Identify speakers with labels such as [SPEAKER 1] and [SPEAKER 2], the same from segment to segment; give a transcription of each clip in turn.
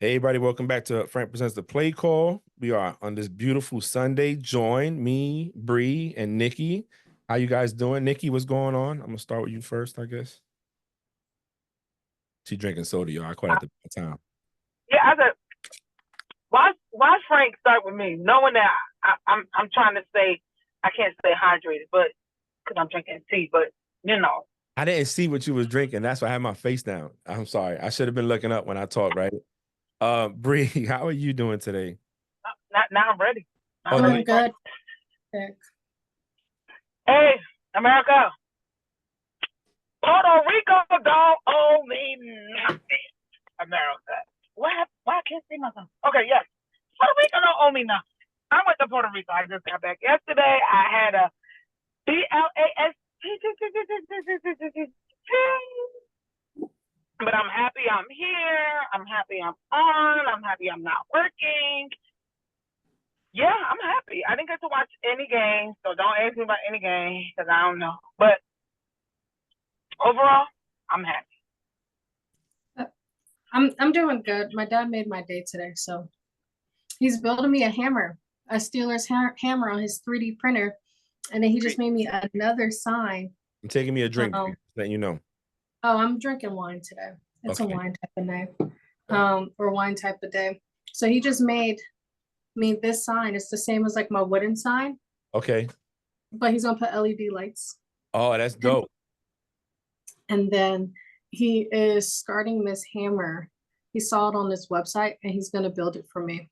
[SPEAKER 1] Hey, everybody, welcome back to Frank Presents the Play Call. We are on this beautiful Sunday. Join me, Bree, and Nikki. How you guys doing? Nikki, what's going on? I'm going to start with you first, I guess. She drinking soda, y'all. I caught at the time.
[SPEAKER 2] Yeah, I said, why Frank start with me? Knowing that I'm trying to say, I can't stay hydrated, but because I'm drinking tea, but you know.
[SPEAKER 1] I didn't see what you was drinking. That's why I had my face down. I'm sorry. I should have been looking up when I talked, right? Bree, how are you doing today?
[SPEAKER 2] Now I'm ready.
[SPEAKER 3] I'm good.
[SPEAKER 2] Hey, America. Puerto Rico don't owe me nothing. America. Why I can't say nothing? Okay, yes. Puerto Rico don't owe me nothing. I went to Puerto Rico. I just got back yesterday. I had a BLAS. But I'm happy I'm here. I'm happy I'm on. I'm happy I'm not working. Yeah, I'm happy. I didn't get to watch any games, so don't ask me about any game because I don't know. But overall, I'm happy.
[SPEAKER 3] I'm doing good. My dad made my day today, so he's building me a hammer, a Steelers hammer on his 3D printer, and then he just made me another sign.
[SPEAKER 1] I'm taking me a drink, letting you know.
[SPEAKER 3] Oh, I'm drinking wine today. It's a wine type of night, or wine type of day. So he just made me this sign. It's the same as like my wooden sign.
[SPEAKER 1] Okay.
[SPEAKER 3] But he's gonna put LED lights.
[SPEAKER 1] Oh, that's dope.
[SPEAKER 3] And then he is starting this hammer. He saw it on this website and he's gonna build it for me.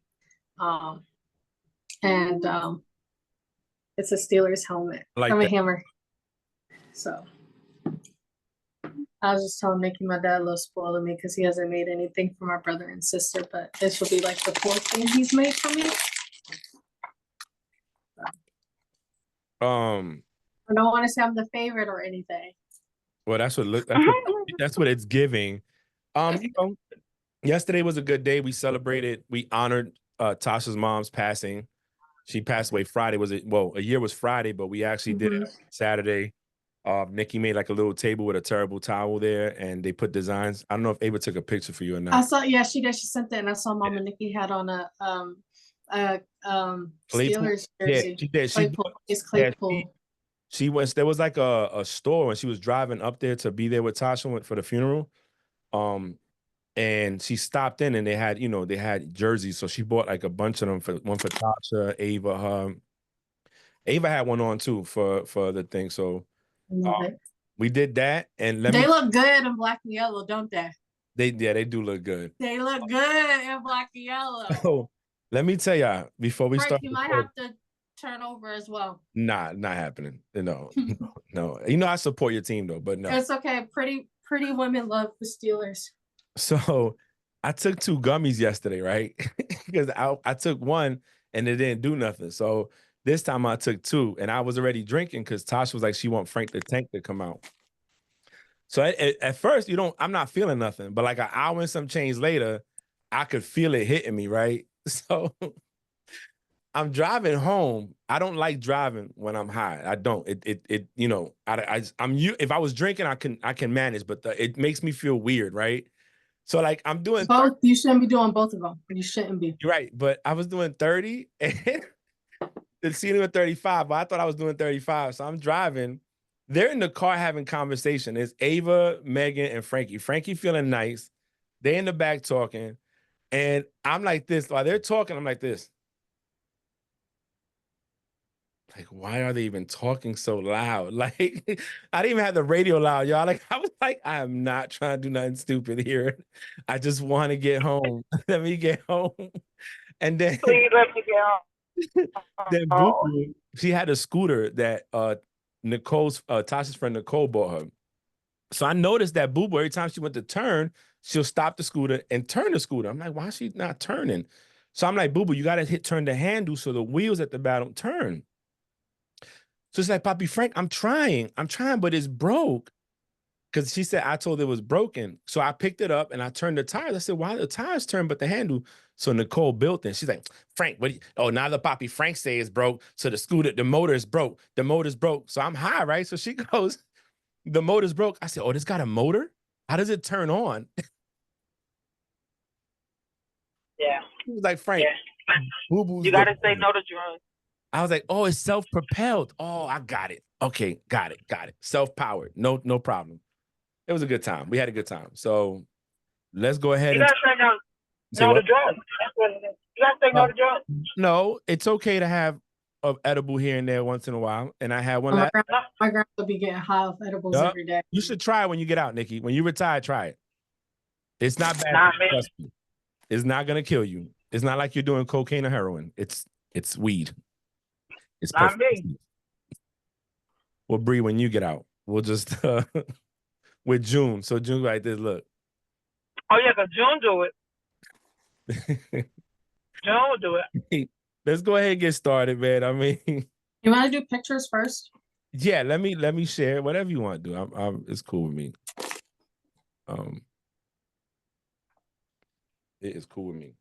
[SPEAKER 3] It's a Steelers helmet from a hammer. So I was just telling Nikki my dad loves spoiling me because he hasn't made anything for my brother and sister, but this will be like the fourth thing he's made for me. I don't want to say I'm the favorite or anything.
[SPEAKER 1] Well, that's what it's giving. Yesterday was a good day. We celebrated, we honored Tasha's mom's passing. She passed away Friday. A year was Friday, but we actually did it Saturday. Nikki made like a little table with a terrible towel there, and they put designs. I don't know if Ava took a picture for you or not.
[SPEAKER 3] I saw, yeah, she did. She sent it, and I saw Mama Nikki had on a Steelers jersey.
[SPEAKER 1] Yeah, she did.
[SPEAKER 3] It's Claypool.
[SPEAKER 1] She was, there was like a store when she was driving up there to be there with Tasha for the funeral. And she stopped in and they had jerseys. So she bought like a bunch of them, one for Tasha, Ava. Ava had one on too for the thing. So we did that, and
[SPEAKER 3] they look good in black and yellow, don't they?
[SPEAKER 1] They do look good.
[SPEAKER 3] They look good in black and yellow.
[SPEAKER 1] So let me tell y'all before we start.
[SPEAKER 3] You might have to turn over as well.
[SPEAKER 1] Nah, not happening. No, no. You know I support your team though, but no.
[SPEAKER 3] It's okay. Pretty women love the Steelers.
[SPEAKER 1] So I took 2 gummies yesterday, right? Because I took one and it didn't do nothing. So this time I took 2 and I was already drinking because Tasha was like, she want Frank the Tank to come out. So at first, I'm not feeling nothing, but like an hour and some change later, I could feel it hitting me, right? So I'm driving home. I don't like driving when I'm high. I don't. If I was drinking, I can manage, but it makes me feel weird, right? So like I'm doing
[SPEAKER 3] both. You shouldn't be doing both of them. You shouldn't be.
[SPEAKER 1] You're right, but I was doing 30 and the ceiling was 35, but I thought I was doing 35. So I'm driving. They're in the car having conversation. It's Ava, Megan, and Frankie. Frankie feeling nice. They in the back talking. And I'm like this. While they're talking, I'm like this. Like, why are they even talking so loud? Like, I didn't even have the radio loud, y'all. Like, I was like, I am not trying to do nothing stupid here. I just want to get home. Let me get home. And then,
[SPEAKER 2] please let me get home.
[SPEAKER 1] Then Boo, she had a scooter that Tasha's friend Nicole bought her. So I noticed that Boo Boo, every time she went to turn, she'll stop the scooter and turn the scooter. I'm like, why is she not turning? So I'm like, Boo Boo, you got to turn the handle so the wheels at the bottom turn. So it's like, Papi Frank, I'm trying, but it's broke. Because she said, I told her it was broken. So I picked it up and I turned the tires. I said, why the tires turn but the handle? So Nicole built it. She's like, Frank, now the Papi Frank say it's broke. So the motor is broke. The motor's broke. So I'm high, right? So she goes, the motor's broke. I said, oh, this got a motor? How does it turn on?
[SPEAKER 2] Yeah.
[SPEAKER 1] He was like, Frank,
[SPEAKER 2] Yeah.
[SPEAKER 1] Boo Boo's
[SPEAKER 2] You
[SPEAKER 1] the
[SPEAKER 2] gotta say
[SPEAKER 1] man.
[SPEAKER 2] no to drugs.
[SPEAKER 1] I was like, oh, it's self-propelled. Oh, I got it. Okay, got it. Self-powered. No problem. It was a good time. We had a good time. So let's go ahead
[SPEAKER 2] You
[SPEAKER 1] and
[SPEAKER 2] gotta say no,
[SPEAKER 1] say
[SPEAKER 2] no to
[SPEAKER 1] what?
[SPEAKER 2] drugs. That's what it is. You gotta say no to drugs.
[SPEAKER 1] No, it's okay to have an edible here and there once in a while. And I had one
[SPEAKER 3] My
[SPEAKER 1] last.
[SPEAKER 3] grandma would be getting high off edibles
[SPEAKER 1] Yup.
[SPEAKER 3] every day.
[SPEAKER 1] You should try it when you get out, Nikki. When you retire, try it. It's not bad.
[SPEAKER 2] Not me.
[SPEAKER 1] Trust me. It's not gonna kill you. It's not like you're doing cocaine or heroin. It's weed. It's
[SPEAKER 2] Not
[SPEAKER 1] perfect.
[SPEAKER 2] me.
[SPEAKER 1] Well, Bree, when you get out, we'll just with June. So June like this. Look.
[SPEAKER 2] Oh yeah, cause June do it. June will do it.
[SPEAKER 1] Let's go ahead and get started, man. I mean,
[SPEAKER 3] You want to do pictures first?
[SPEAKER 1] yeah. Let me share whatever you want to do. It's cool with me. It is cool with me.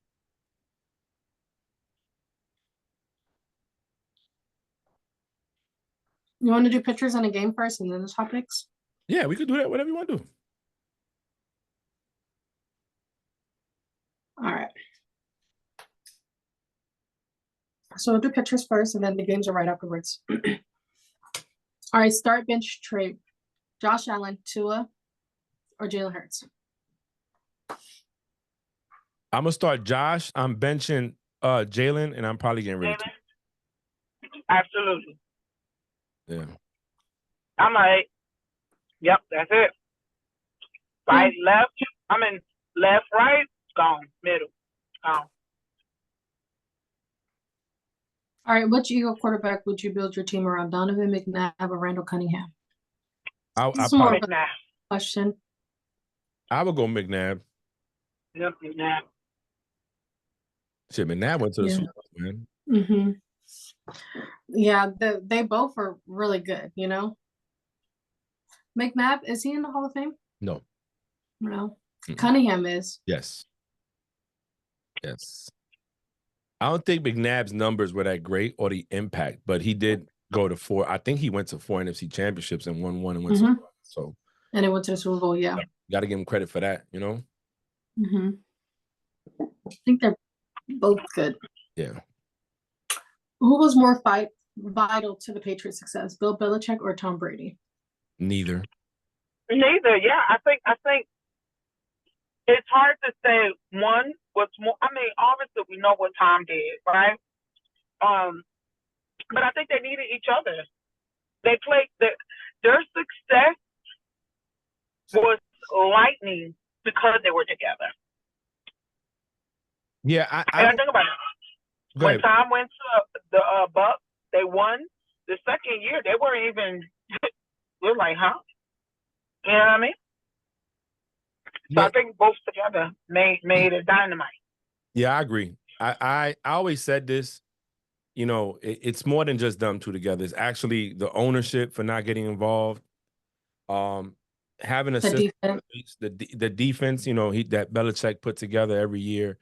[SPEAKER 3] You want to do pictures on a game first and then the topics?
[SPEAKER 1] Yeah, we could do that. Whatever you want to do.
[SPEAKER 3] All right. So we'll do pictures first and then the games are right afterwards. All right, start bench trade. Josh Allen, Tua, or Jalen Hurts?
[SPEAKER 1] I'm gonna start Josh. I'm benching Jalen, and I'm probably getting rid of Tua.
[SPEAKER 2] Absolutely.
[SPEAKER 1] Yeah.
[SPEAKER 2] I'm like, yep, that's it. Right, left. I mean, left, right, gone. Middle, gone.
[SPEAKER 3] All right, which Eagle quarterback would you build your team around? Donovan McNabb or Randall Cunningham? This is more of a question.
[SPEAKER 1] I would go McNabb.
[SPEAKER 2] Yep, McNabb.
[SPEAKER 1] Shit, McNabb went to the Super Bowl, man.
[SPEAKER 3] Mm-hmm. Yeah, they both are really good, you know? McNabb, is he in the Hall of Fame?
[SPEAKER 1] No.
[SPEAKER 3] No. Cunningham is.
[SPEAKER 1] Yes. I don't think McNabb's numbers were that great or the impact, but he did go to 4. I think he went to 4 NFC championships and won 1 and went to 4. So.
[SPEAKER 3] And it went to the Super Bowl, yeah.
[SPEAKER 1] Got to give him credit for that, you know?
[SPEAKER 3] Mm-hmm. I think they're both good.
[SPEAKER 1] Yeah.
[SPEAKER 3] Who was more vital to the Patriots' success, Bill Belichick or Tom Brady?
[SPEAKER 1] Neither.
[SPEAKER 2] Yeah. I think it's hard to say one was more. I mean, obviously we know what Tom did, right? But I think they needed each other. They played their success was lightning because they were together.
[SPEAKER 1] Yeah,
[SPEAKER 2] I think about it. When Tom went to the Bucs, they won. The second year, they weren't even. We're like, huh? You know what I mean? So I think both together made it dynamite.
[SPEAKER 1] Yeah, I agree. I always said this. You know, it's more than just them two together. It's actually the ownership for not getting involved. Having a system, the defense, you know, that Belichick put together every year.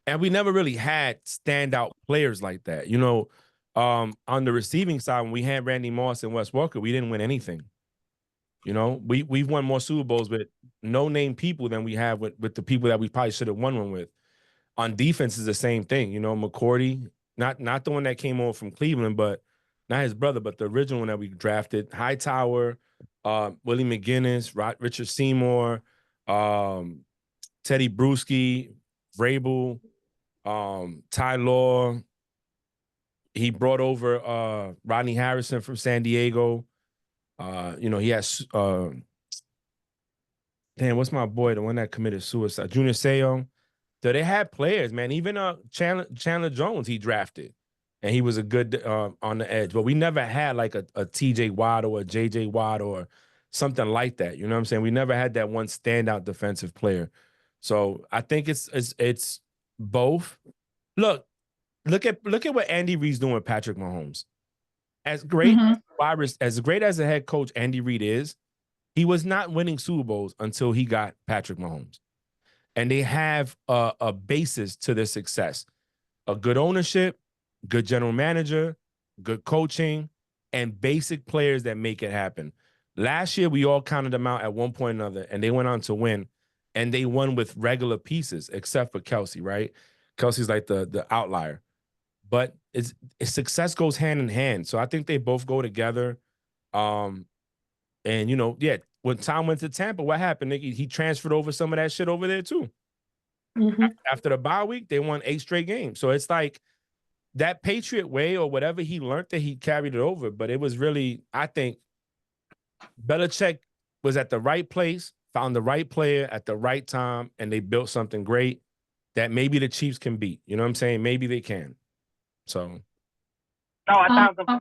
[SPEAKER 1] And we never really had standout players like that. You know, on the receiving side, when we had Randy Moss and Wes Welker, we didn't win anything. You know, we've won more Super Bowls with no-name people than we have with the people that we probably should have won one with. On defense is the same thing. You know, McCourty, not the one that came over from Cleveland, but not his brother, but the original one that we drafted. Hightower, Willie McGinnis, Richard Seymour, Teddy Bruschi, Vrabel, Ty Law. He brought over Rodney Harrison from San Diego. You know, he has what's my boy, the one that committed suicide? Junior Seau. So they had players, man. Even Chandler Jones, he drafted. And he was a good on the edge. But we never had like a TJ Watt or a JJ Watt or something like that. You know what I'm saying? We never had that one standout defensive player. So I think it's both. Look at what Andy Reid's doing with Patrick Mahomes. As great as great as a head coach Andy Reid is, he was not winning Super Bowls until he got Patrick Mahomes. And they have a basis to their success. A good ownership, good general manager, good coaching, and basic players that make it happen. Last year, we all counted them out at one point or another, and they went on to win. And they won with regular pieces, except for Kelsey, right? Kelsey's like the outlier. But it's success goes hand in hand. So I think they both go together. And yeah, when Tom went to Tampa, what happened? He transferred over some of that shit over there too. After the bye week, they won 8 straight games. So it's like that Patriot way or whatever he learned that he carried it over. But it was really, I think, Belichick was at the right place, found the right player at the right time, and they built something great that maybe the Chiefs can beat. You know what I'm saying? Maybe they can. So.
[SPEAKER 2] No, 1,000%.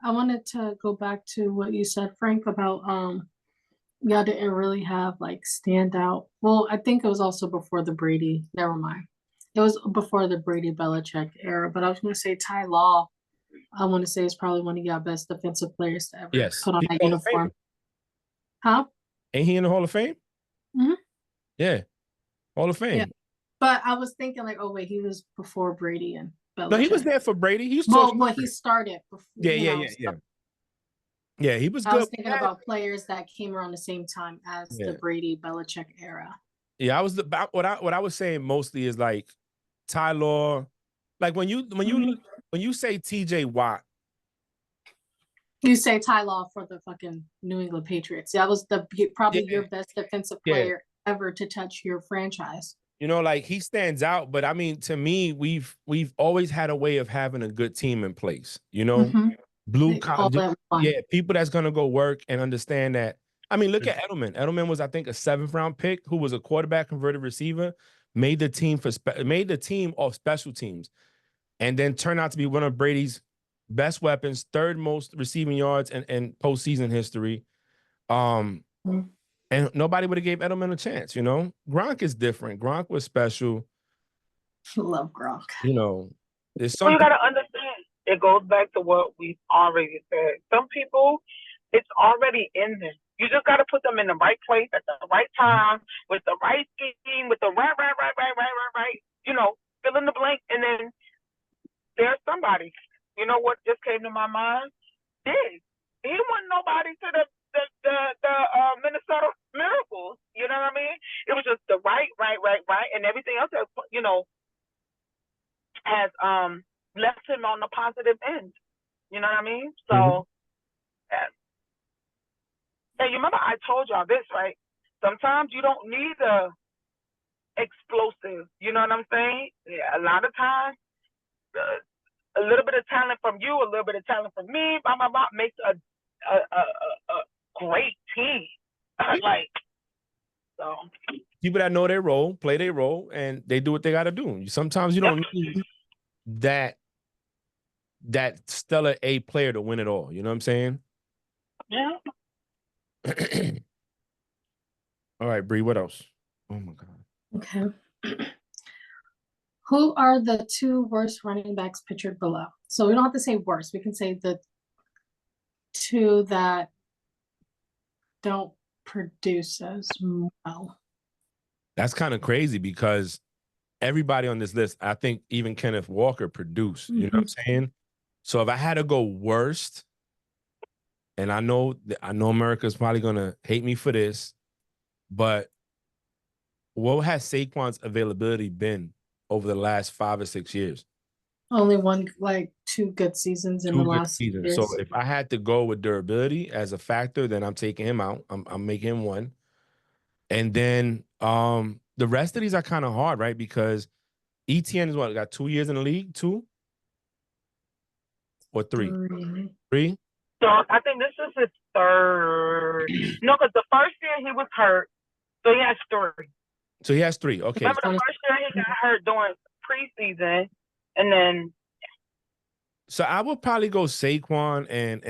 [SPEAKER 3] I wanted to go back to what you said, Frank, about y'all didn't really have like standout. Well, I think it was also before the Brady. Never mind. It was before the Brady Belichick era. But I was going to say Ty Law. I want to say is probably one of y'all best defensive players to ever put on that uniform. Huh?
[SPEAKER 1] Ain't he in the Hall of Fame?
[SPEAKER 3] Mm-hmm.
[SPEAKER 1] Yeah, Hall of Fame.
[SPEAKER 3] Yeah. But I was thinking like, oh wait, he was before Brady and Belichick.
[SPEAKER 1] No, he was there for Brady. He was
[SPEAKER 3] well, he started before.
[SPEAKER 1] Yeah. Yeah, he was good.
[SPEAKER 3] I was thinking about players that came around the same time as the Brady Belichick era.
[SPEAKER 1] Yeah, what I was saying mostly is like Ty Law, like when you say TJ Watt.
[SPEAKER 3] You say Ty Law for the fucking New England Patriots. That was probably your best defensive player ever to touch your franchise.
[SPEAKER 1] You know, like he stands out, but I mean, to me, we've always had a way of having a good team in place. You know, blue collar, people that's gonna go work and understand that. I mean, look at Edelman. Edelman was, I think, a 7th round pick who was a quarterback converted receiver, made the team off special teams, and then turned out to be one of Brady's best weapons, 3rd most receiving yards in postseason history. And nobody would have gave Edelman a chance, you know? Gronk is different. Gronk was special.
[SPEAKER 3] I love Gronk.
[SPEAKER 1] You know, there's something.
[SPEAKER 2] Well, you got to understand, it goes back to what we've already said. Some people, it's already in them. You just got to put them in the right place at the right time with the right scheme, with the right, you know, fill in the blank. And then there's somebody. You know what just came to my mind? He wasn't nobody to the Minnesota Miracles. You know what I mean? It was just the right, and everything else has, you know, has left him on the positive end. You know what I mean? So, and you remember I told y'all this, right? Sometimes you don't need a explosive. You know what I'm saying? Yeah, a lot of times, a little bit of talent from you, a little bit of talent from me, makes a great team. Like, so
[SPEAKER 1] people that know their role, play their role, and they do what they got to do. Sometimes you don't need that stellar A player to win it all. You know what I'm saying?
[SPEAKER 2] Yeah.
[SPEAKER 1] All right, Bree, what else? Oh my God.
[SPEAKER 3] Okay. Who are the 2 worst running backs pictured below? So we don't have to say worst. We can say the 2 that don't produce as well.
[SPEAKER 1] That's kind of crazy because everybody on this list, I think even Kenneth Walker produced. You know what I'm saying? So if I had to go worst, and I know America's probably gonna hate me for this, but what has Saquon's availability been over the last 5 or 6 years?
[SPEAKER 3] Only 2 good seasons in the last years.
[SPEAKER 1] So if I had to go with durability as a factor, then I'm taking him out. I'm making him 1. And then the rest of these are kind of hard, right? Because ETN is got 2 years in the league, 2 or 3? 3?
[SPEAKER 2] So I think this is his 3rd. No, because the first year he was hurt, so he has 3.
[SPEAKER 1] So he has 3. Okay.
[SPEAKER 2] Remember the first year he got hurt during preseason, and then.
[SPEAKER 1] So I would probably go Saquon and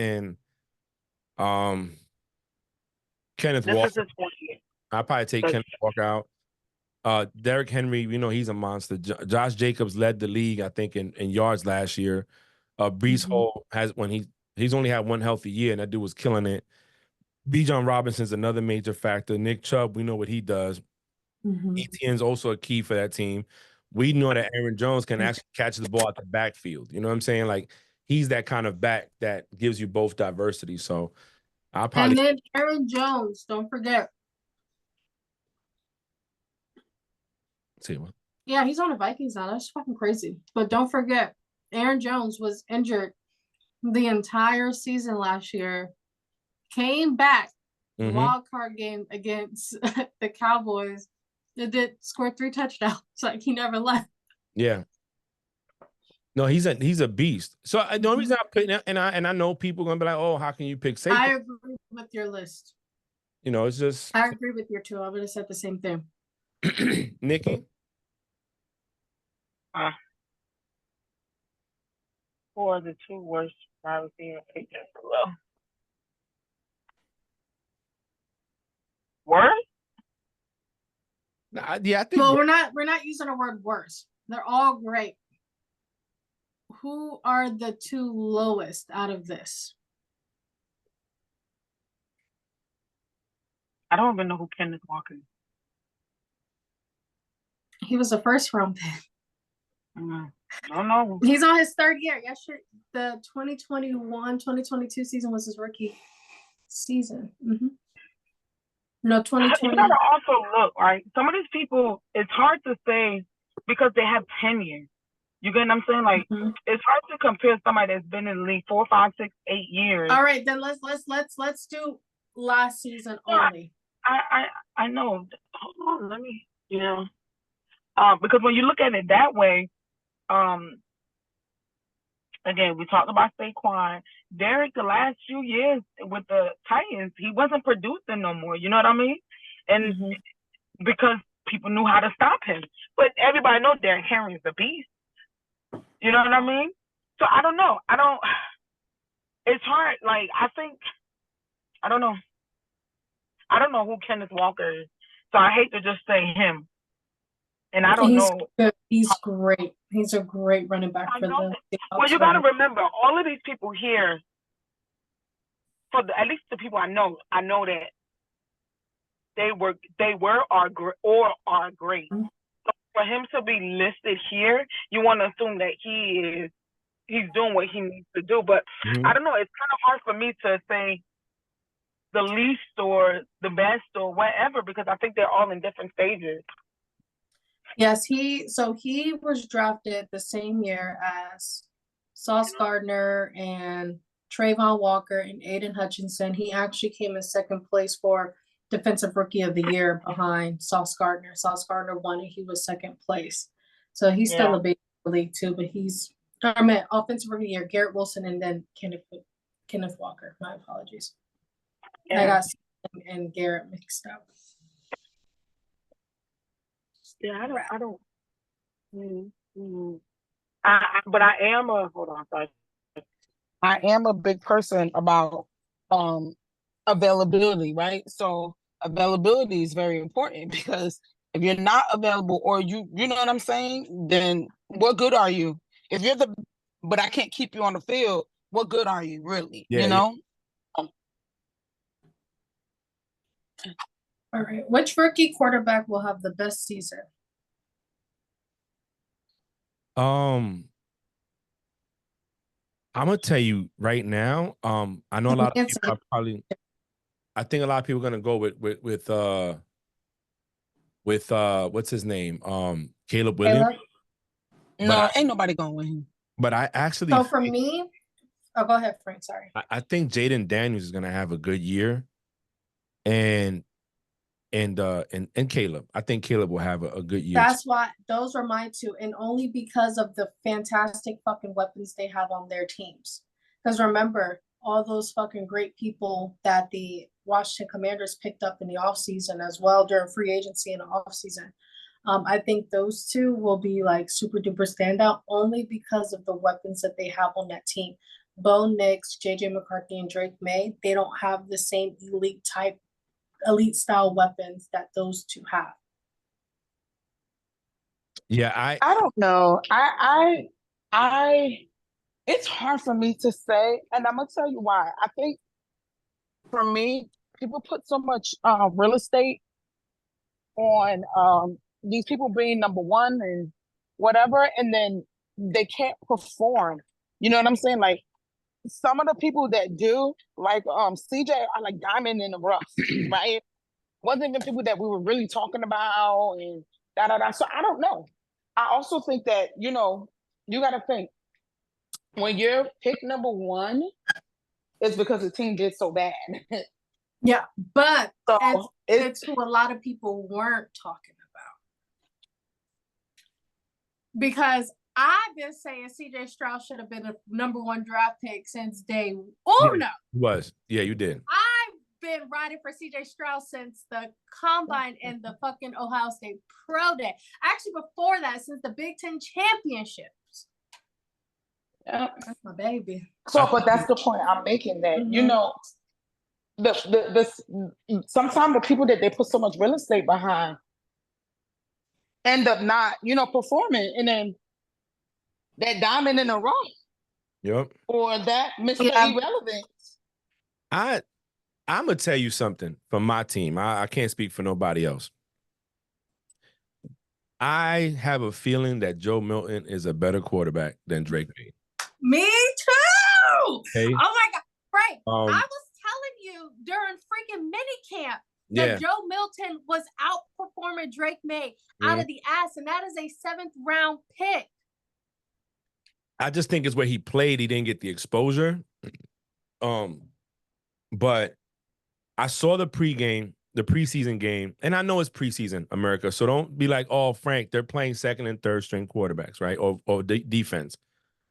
[SPEAKER 1] Kenneth Walker.
[SPEAKER 2] This is his 4th year.
[SPEAKER 1] I'll probably take Kenneth Walker out. Derrick Henry, you know, he's a monster. Josh Jacobs led the league, I think, in yards last year. Breece Hall he's only had 1 healthy year, and that dude was killing it. Bijan Robinson's another major factor. Nick Chubb, we know what he does. ETN's also a key for that team. We know that Aaron Jones can actually catch the ball at the backfield. You know what I'm saying? Like, he's that kind of back that gives you both diversity. So I'll probably.
[SPEAKER 3] And then Aaron Jones, don't forget.
[SPEAKER 1] See what?
[SPEAKER 3] Yeah, he's on the Vikings now. That's fucking crazy. But don't forget, Aaron Jones was injured the entire season last year. Came back the
[SPEAKER 1] Mm-hmm.
[SPEAKER 3] wild card game against the Cowboys. It did score 3 touchdowns. Like he never left.
[SPEAKER 1] Yeah. No, he's a beast. So the only reason I pick, and I know people are gonna be like, oh, how can you pick Saquon?
[SPEAKER 3] I agree with your list.
[SPEAKER 1] You know, it's just
[SPEAKER 3] I agree with your two. I would have said the same thing.
[SPEAKER 1] Nikki.
[SPEAKER 2] Who are the 2 worst wide receiver agents below? Worst?
[SPEAKER 1] Yeah, I think.
[SPEAKER 3] Well, we're not using the word worst. They're all great. Who are the 2 lowest out of this?
[SPEAKER 2] I don't even know who Kenneth Walker is.
[SPEAKER 3] He was a first round pick.
[SPEAKER 2] I don't know.
[SPEAKER 3] He's on his 3rd year. Yesterday, the 2021-2022 season was his rookie season. No, 2020.
[SPEAKER 2] You gotta also look, right? Some of these people, it's hard to say because they have tenure. You get what I'm saying? Like it's hard to compare somebody that's been in the league 4, 5, 6, 8 years.
[SPEAKER 3] All right, then let's do last season only.
[SPEAKER 2] I know. Hold on, let me because when you look at it that way, again, we talked about Saquon. Derek, the last few years with the Titans, he wasn't producing no more. You know what I mean? And because people knew how to stop him. But everybody knows Derrick Henry is a beast. You know what I mean? So I don't know. It's hard. Like, I don't know. I don't know who Kenneth Walker is. So I hate to just say him. And I don't know.
[SPEAKER 3] Good. He's great. He's a great running back for them.
[SPEAKER 2] Well, you got to remember, all of these people here, at least the people I know that they were are great. So for him to be listed here, you want to assume that he's doing what he needs to do. But I don't know. It's kind of hard for me to say the least or the best or whatever, because I think they're all in different stages.
[SPEAKER 3] Yes, he was drafted the same year as Sauce Gardner and Trayvon Walker and Aiden Hutchinson. He actually came in 2nd place for Defensive Rookie of the Year behind Sauce Gardner. Sauce Gardner won and he was 2nd place. So he's still a big league too, but Offensive Rookie of the Year, Garrett Wilson and then Kenneth Walker. My apologies. Yeah. I got and Garrett mixed up.
[SPEAKER 2] Yeah, I don't. But I am hold on, sorry. I am a big person about availability, right? So availability is very important, because if you're not available, or you know what I'm saying, then what good are you? If you're but I can't keep you on the field, what good are you really? Yeah, you know?
[SPEAKER 3] All right. Which rookie quarterback will have the best season?
[SPEAKER 1] I'm gonna tell you right now. I know a lot of people are probably. I think a lot of people are gonna go with what's his name? Caleb Williams.
[SPEAKER 2] No, ain't nobody going with him.
[SPEAKER 1] But I actually.
[SPEAKER 3] So for me, go ahead, Frank. Sorry.
[SPEAKER 1] I think Jaden Daniels is gonna have a good year, and Caleb. I think Caleb will have a good year.
[SPEAKER 3] That's why those are my 2, and only because of the fantastic fucking weapons they have on their teams. Because remember, all those fucking great people that the Washington Commanders picked up in the offseason as well during free agency in the offseason. I think those 2 will be like super duper standout only because of the weapons that they have on that team. Bo Nix, JJ McCarthy, and Drake May, they don't have the same elite style weapons that those 2 have.
[SPEAKER 1] Yeah,
[SPEAKER 2] I don't know. I it's hard for me to say, and I'm gonna tell you why. I think for me, people put so much real estate on these people being number 1 and whatever, and then they can't perform. You know what I'm saying? Like, some of the people that do, like CJ, are like diamond in the rough, right? Wasn't even people that we were really talking about, and da da da. So I don't know. I also think that, you got to think when you're pick number one, it's because the team did so bad.
[SPEAKER 3] Yeah, but
[SPEAKER 2] So
[SPEAKER 3] it's who a lot of people weren't talking about. Because I've been saying CJ Stroud should have been a number one draft pick since day uno.
[SPEAKER 1] Yeah, was. Yeah, you did.
[SPEAKER 3] I've been riding for CJ Stroud since the combine and the fucking Ohio State Pro Day. Actually, before that, since the Big Ten championships.
[SPEAKER 2] Yeah.
[SPEAKER 3] That's my baby.
[SPEAKER 2] So, but that's the point I'm making, that, sometimes the people that they put so much real estate behind end up not, performing, and then that diamond in the rough.
[SPEAKER 1] Yep.
[SPEAKER 2] Or that Mr. Irrelevance.
[SPEAKER 1] I'm gonna tell you something from my team. I can't speak for nobody else. I have a feeling that Joe Milton is a better quarterback than Drake May.
[SPEAKER 3] Me too.
[SPEAKER 1] Hey.
[SPEAKER 3] Oh my God, Frank! I was telling you during freaking minicamp that Joe Milton was outperforming Drake May out of the ass, and that is a 7th round pick.
[SPEAKER 1] I just think it's where he played. He didn't get the exposure. But I saw the preseason game, and I know it's preseason, America. So don't be like, oh, Frank, they're playing second and third string quarterbacks, right? Or defense.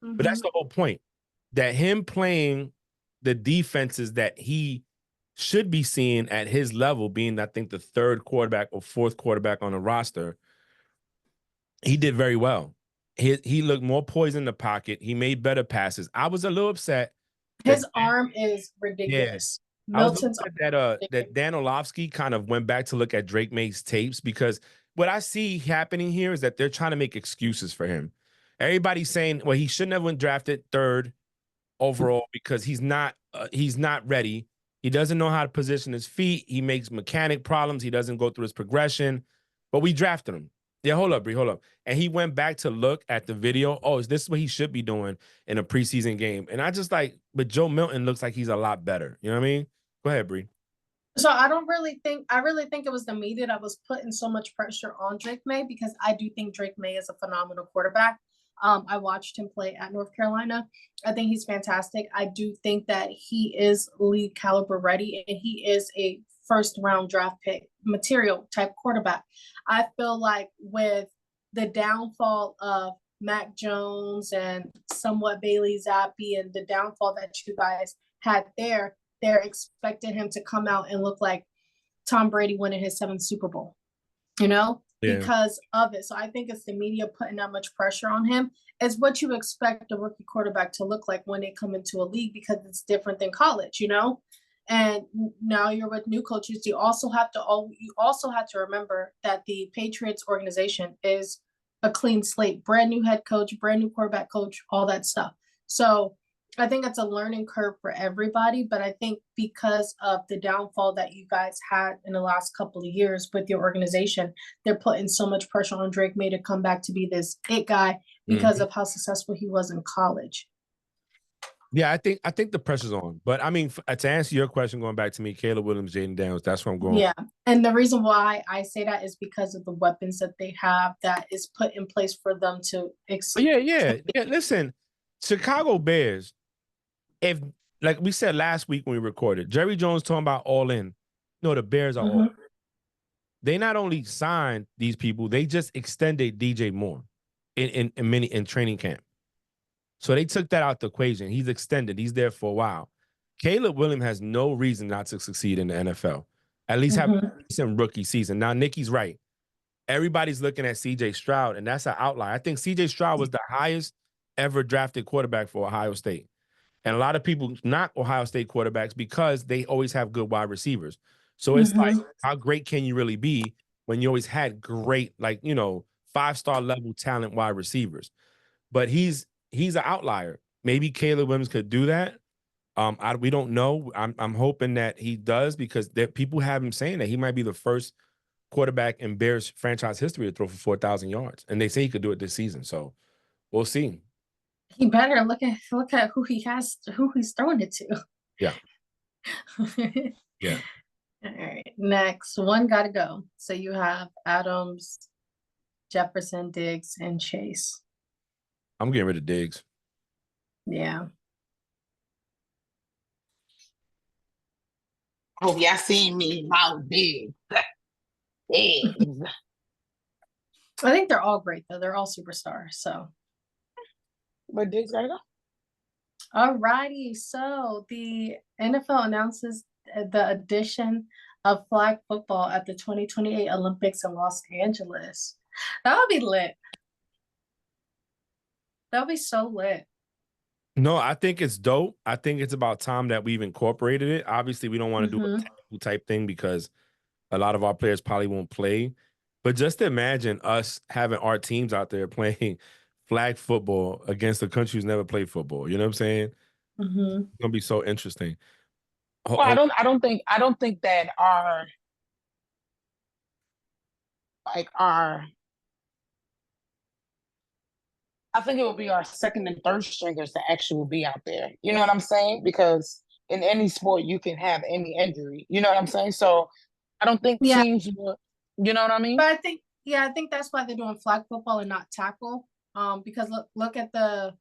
[SPEAKER 1] But that's the whole point. That him playing the defenses that he should be seeing at his level, being, I think, the 3rd quarterback or 4th quarterback on the roster, he did very well. He looked more poised in the pocket. He made better passes. I was a little upset.
[SPEAKER 3] His arm is ridiculous.
[SPEAKER 1] Yeah. Milton's that Dan Orlovsky kind of went back to look at Drake May's tapes, because what I see happening here is that they're trying to make excuses for him. Everybody's saying, well, he shouldn't have been drafted 3rd overall because he's not ready. He doesn't know how to position his feet. He makes mechanic problems. He doesn't go through his progression. But we drafted him. Yeah, hold up, Bree, hold up. And he went back to look at the video. Oh, is this what he should be doing in a preseason game? And I just but Joe Milton looks like he's a lot better. You know what I mean? Go ahead, Bree.
[SPEAKER 3] So I really think it was the media that was putting so much pressure on Drake May, because I do think Drake May is a phenomenal quarterback. I watched him play at North Carolina. I think he's fantastic. I do think that he is league caliber ready, and he is a 1st round draft pick material type quarterback. I feel like with the downfall of Mac Jones and somewhat Bailey Zappi and the downfall that you guys had there, they're expecting him to come out and look like Tom Brady winning his 7th Super Bowl, because of it. So I think it's the media putting that much pressure on him. It's what you expect a rookie quarterback to look like when they come into a league, because it's different than college, And now you're with new coaches. You also have to remember that the Patriots organization is a clean slate, brand new head coach, brand new quarterback coach, all that stuff. So I think it's a learning curve for everybody. But I think because of the downfall that you guys had in the last couple of years with your organization, they're putting so much pressure on Drake May to come back to be this it guy because of how successful he was in college.
[SPEAKER 1] Yeah, I think the pressure's on. But I mean, to answer your question, going back to me, Caleb Williams, Jaden Daniels, that's where I'm going.
[SPEAKER 3] Yeah. And the reason why I say that is because of the weapons that they have that is put in place for them to exceed.
[SPEAKER 1] Yeah. Listen, Chicago Bears, if, like we said last week when we recorded, Jerry Jones talking about all in. No, the Bears are all in. They not only signed these people, they just extended DJ Moore in training camp. So they took that out the equation. He's extended. He's there for a while. Caleb Williams has no reason not to succeed in the NFL. At least have a decent rookie season. Now, Nikki's right. Everybody's looking at C.J. Stroud, and that's an outlier. I think C.J. Stroud was the highest ever drafted quarterback for Ohio State. And a lot of people knock Ohio State quarterbacks because they always have good wide receivers. So it's like, how great can you really be when you always had great, 5-star level talent wide receivers? But he's an outlier. Maybe Caleb Williams could do that. We don't know. I'm hoping that he does, because people have him saying that he might be the first quarterback in Bears franchise history to throw for 4,000 yards, and they say he could do it this season. So we'll see.
[SPEAKER 3] He better look at who he's throwing it to.
[SPEAKER 1] Yeah. Yeah.
[SPEAKER 3] All right. Next one, gotta go. So you have Adams, Jefferson, Diggs, and Chase.
[SPEAKER 1] I'm getting rid of Diggs.
[SPEAKER 3] Yeah.
[SPEAKER 2] Oh, y'all seen me about Diggs. Diggs.
[SPEAKER 3] I think they're all great though. They're all superstars. So
[SPEAKER 2] But Diggs gotta go.
[SPEAKER 3] alrighty. So the NFL announces the addition of flag football at the 2028 Olympics in Los Angeles. That would be lit. That would be so lit.
[SPEAKER 1] No, I think it's dope. I think it's about time that we've incorporated it. Obviously, we don't want to do a technical type thing because a lot of our players probably won't play. But just imagine us having our teams out there playing flag football against a country who's never played football. You know what I'm saying? It's gonna be so interesting.
[SPEAKER 2] Well, I don't think that our I think it will be our second and third stringers that actually will be out there. You know what I'm saying? Because in any sport you can have any injury. You know what I'm saying? So I don't think
[SPEAKER 3] Yeah.
[SPEAKER 2] teams will, you know what I mean?
[SPEAKER 3] But I think that's why they're doing flag football and not tackle. Because look at the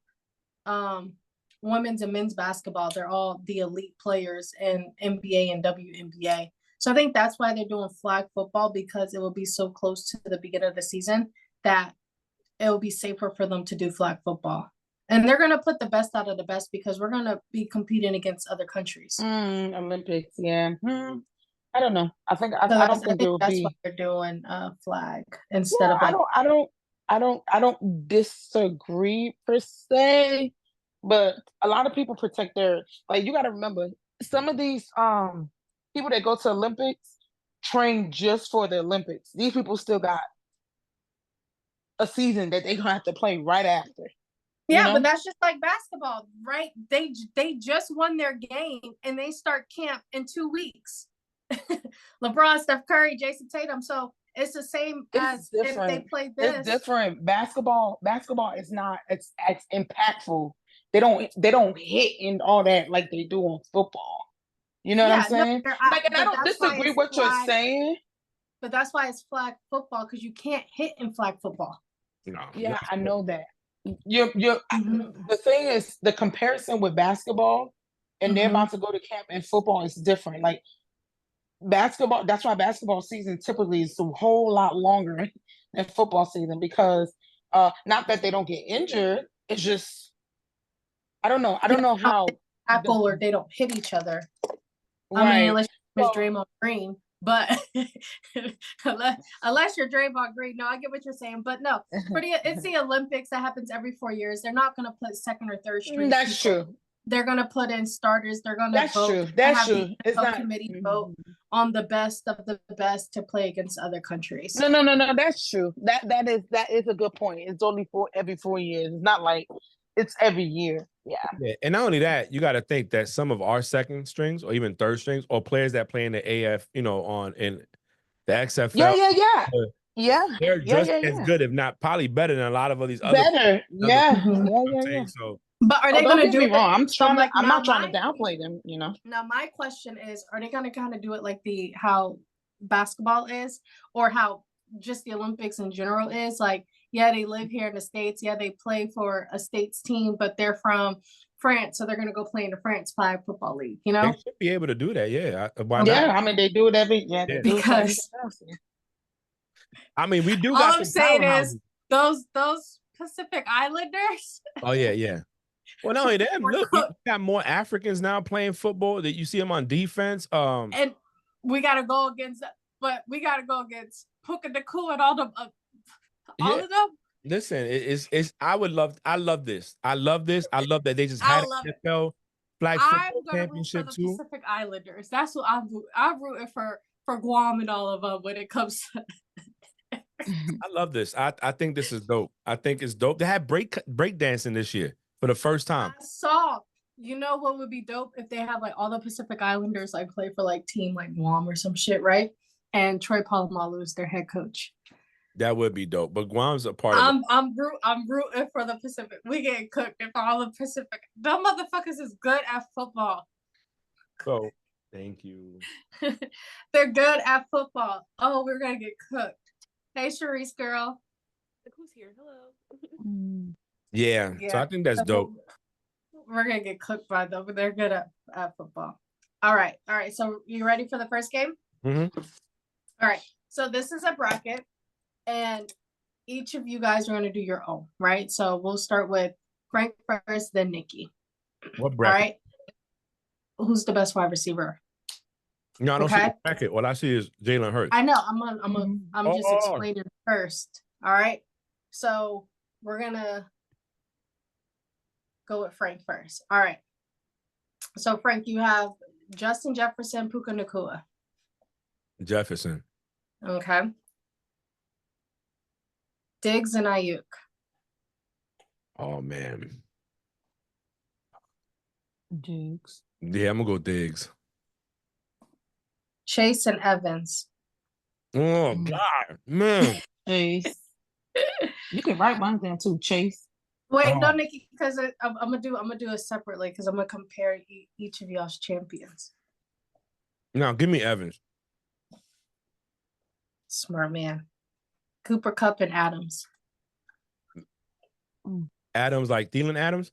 [SPEAKER 3] women's and men's basketball. They're all the elite players in NBA and WNBA. So I think that's why they're doing flag football, because it will be so close to the beginning of the season that it will be safer for them to do flag football. And they're going to put the best out of the best because we're going to be competing against other countries.
[SPEAKER 2] Olympics, yeah. I don't know. I
[SPEAKER 3] So
[SPEAKER 2] don't think it will
[SPEAKER 3] that's
[SPEAKER 2] be.
[SPEAKER 3] why they're doing flag instead of
[SPEAKER 2] I
[SPEAKER 3] like.
[SPEAKER 2] don't disagree per se, but a lot of people protect their, like, you got to remember some of these people that go to Olympics train just for the Olympics. These people still got a season that they're gonna have to play right after.
[SPEAKER 3] Yeah, but that's just like basketball, right? They just won their game and they start camp in 2 weeks. LeBron, Steph Curry, Jason Tatum. So it's the same as if they play this.
[SPEAKER 2] It's different. Basketball is not as impactful. They don't hit in all that like they do on football. You know what I'm saying?
[SPEAKER 3] No,
[SPEAKER 2] and I don't disagree with what you're saying.
[SPEAKER 3] But that's why it's flag football, because you can't hit in flag football.
[SPEAKER 1] No.
[SPEAKER 2] Yeah, I know that. The thing is, the comparison with basketball and they're about to go to camp, and football is different. Like basketball, that's why basketball season typically is a whole lot longer than football season, because not that they don't get injured, it's just I don't know how
[SPEAKER 3] tackle or they don't hit each other.
[SPEAKER 2] Right.
[SPEAKER 3] I mean, unless you're Draymond Green, but unless you're Draymond Green, no, I get what you're saying, but no, it's the Olympics that happens every 4 years. They're not going to put second or third string.
[SPEAKER 2] That's true.
[SPEAKER 3] They're going to put in starters. They're going to vote.
[SPEAKER 2] True. That's true.
[SPEAKER 3] It's not committee vote on the best of the best to play against other countries.
[SPEAKER 2] No. That's true. That is a good point. It's only every 4 years. It's not like it's every year. Yeah.
[SPEAKER 1] And not only that, you got to think that some of our second strings or even third strings or players that play in the AF, in the XFL.
[SPEAKER 2] Yeah.
[SPEAKER 1] They're just as good, if not probably better than a lot of these other.
[SPEAKER 2] Better. Yeah.
[SPEAKER 1] So,
[SPEAKER 3] but are they going to do it?
[SPEAKER 2] Wrong. I'm not trying to downplay them,
[SPEAKER 3] Now my question is, are they going to kind of do it like how basketball is, or how just the Olympics in general is? Like, yeah, they live here in the States. Yeah, they play for a States team, but they're from France, so they're going to go play in the France flag football league,
[SPEAKER 1] They should be able to do that, yeah. Why not?
[SPEAKER 2] Yeah, I mean, they do it
[SPEAKER 3] because
[SPEAKER 1] I mean, we do
[SPEAKER 3] all
[SPEAKER 1] got
[SPEAKER 3] I'm
[SPEAKER 1] some
[SPEAKER 3] saying
[SPEAKER 1] powerhouses.
[SPEAKER 3] is those Pacific Islanders.
[SPEAKER 1] Oh, yeah. Well, not only that, look, we got more Africans now playing football that you see them on defense.
[SPEAKER 3] And we got to go against Puka Naku and all of them.
[SPEAKER 1] Listen, I love this. I love that they just had an NFL flag football championship too.
[SPEAKER 3] Pacific Islanders. That's what I'm rooting for Guam and all of them when it comes to.
[SPEAKER 1] I love this. I think this is dope. I think it's dope. They had break dancing this year for the first time.
[SPEAKER 3] I saw. You know what would be dope if they have like all the Pacific Islanders like play for like team like Guam or some shit, right? And Troy Polamalu is their head coach.
[SPEAKER 1] That would be dope. But Guam's a part
[SPEAKER 3] of it. I'm rooting for the Pacific. We getting cooked if all the Pacific. Them motherfuckers is good at football.
[SPEAKER 1] So thank you.
[SPEAKER 3] They're good at football. Oh, we're gonna get cooked. Hey, Sharice girl.
[SPEAKER 4] Like, who's here? Hello.
[SPEAKER 1] Yeah. So I think that's dope.
[SPEAKER 3] We're gonna get cooked by them, but they're good at football. All right. So you ready for the first game?
[SPEAKER 1] Mm-hmm.
[SPEAKER 3] All right. So this is a bracket, and each of you guys are gonna do your own, right? So we'll start with Frank first, then Nikki.
[SPEAKER 1] What bracket?
[SPEAKER 3] All right. Who's the best wide receiver?
[SPEAKER 1] No, I don't see
[SPEAKER 3] Okay.
[SPEAKER 1] the bracket. What I see is Jalen Hurts.
[SPEAKER 3] I know. I'm just
[SPEAKER 1] Oh.
[SPEAKER 3] explaining first. All right. So we're gonna go with Frank first. All right. So Frank, you have Justin Jefferson, Puka Nacua.
[SPEAKER 1] Jefferson.
[SPEAKER 3] Okay. Diggs and Ayuk.
[SPEAKER 1] Oh man.
[SPEAKER 4] Diggs.
[SPEAKER 1] Yeah, I'm gonna go Diggs.
[SPEAKER 3] Chase and Evans.
[SPEAKER 1] Oh God, man.
[SPEAKER 4] Chase. You can write one down too. Chase.
[SPEAKER 3] Wait, no,
[SPEAKER 1] Oh.
[SPEAKER 3] Nikki, because I'm gonna do it separately because I'm gonna compare each of y'all's champions.
[SPEAKER 1] No, give me Evans.
[SPEAKER 3] Smart man. Cooper Kupp and Adams.
[SPEAKER 1] Adams, like Thielen Adams.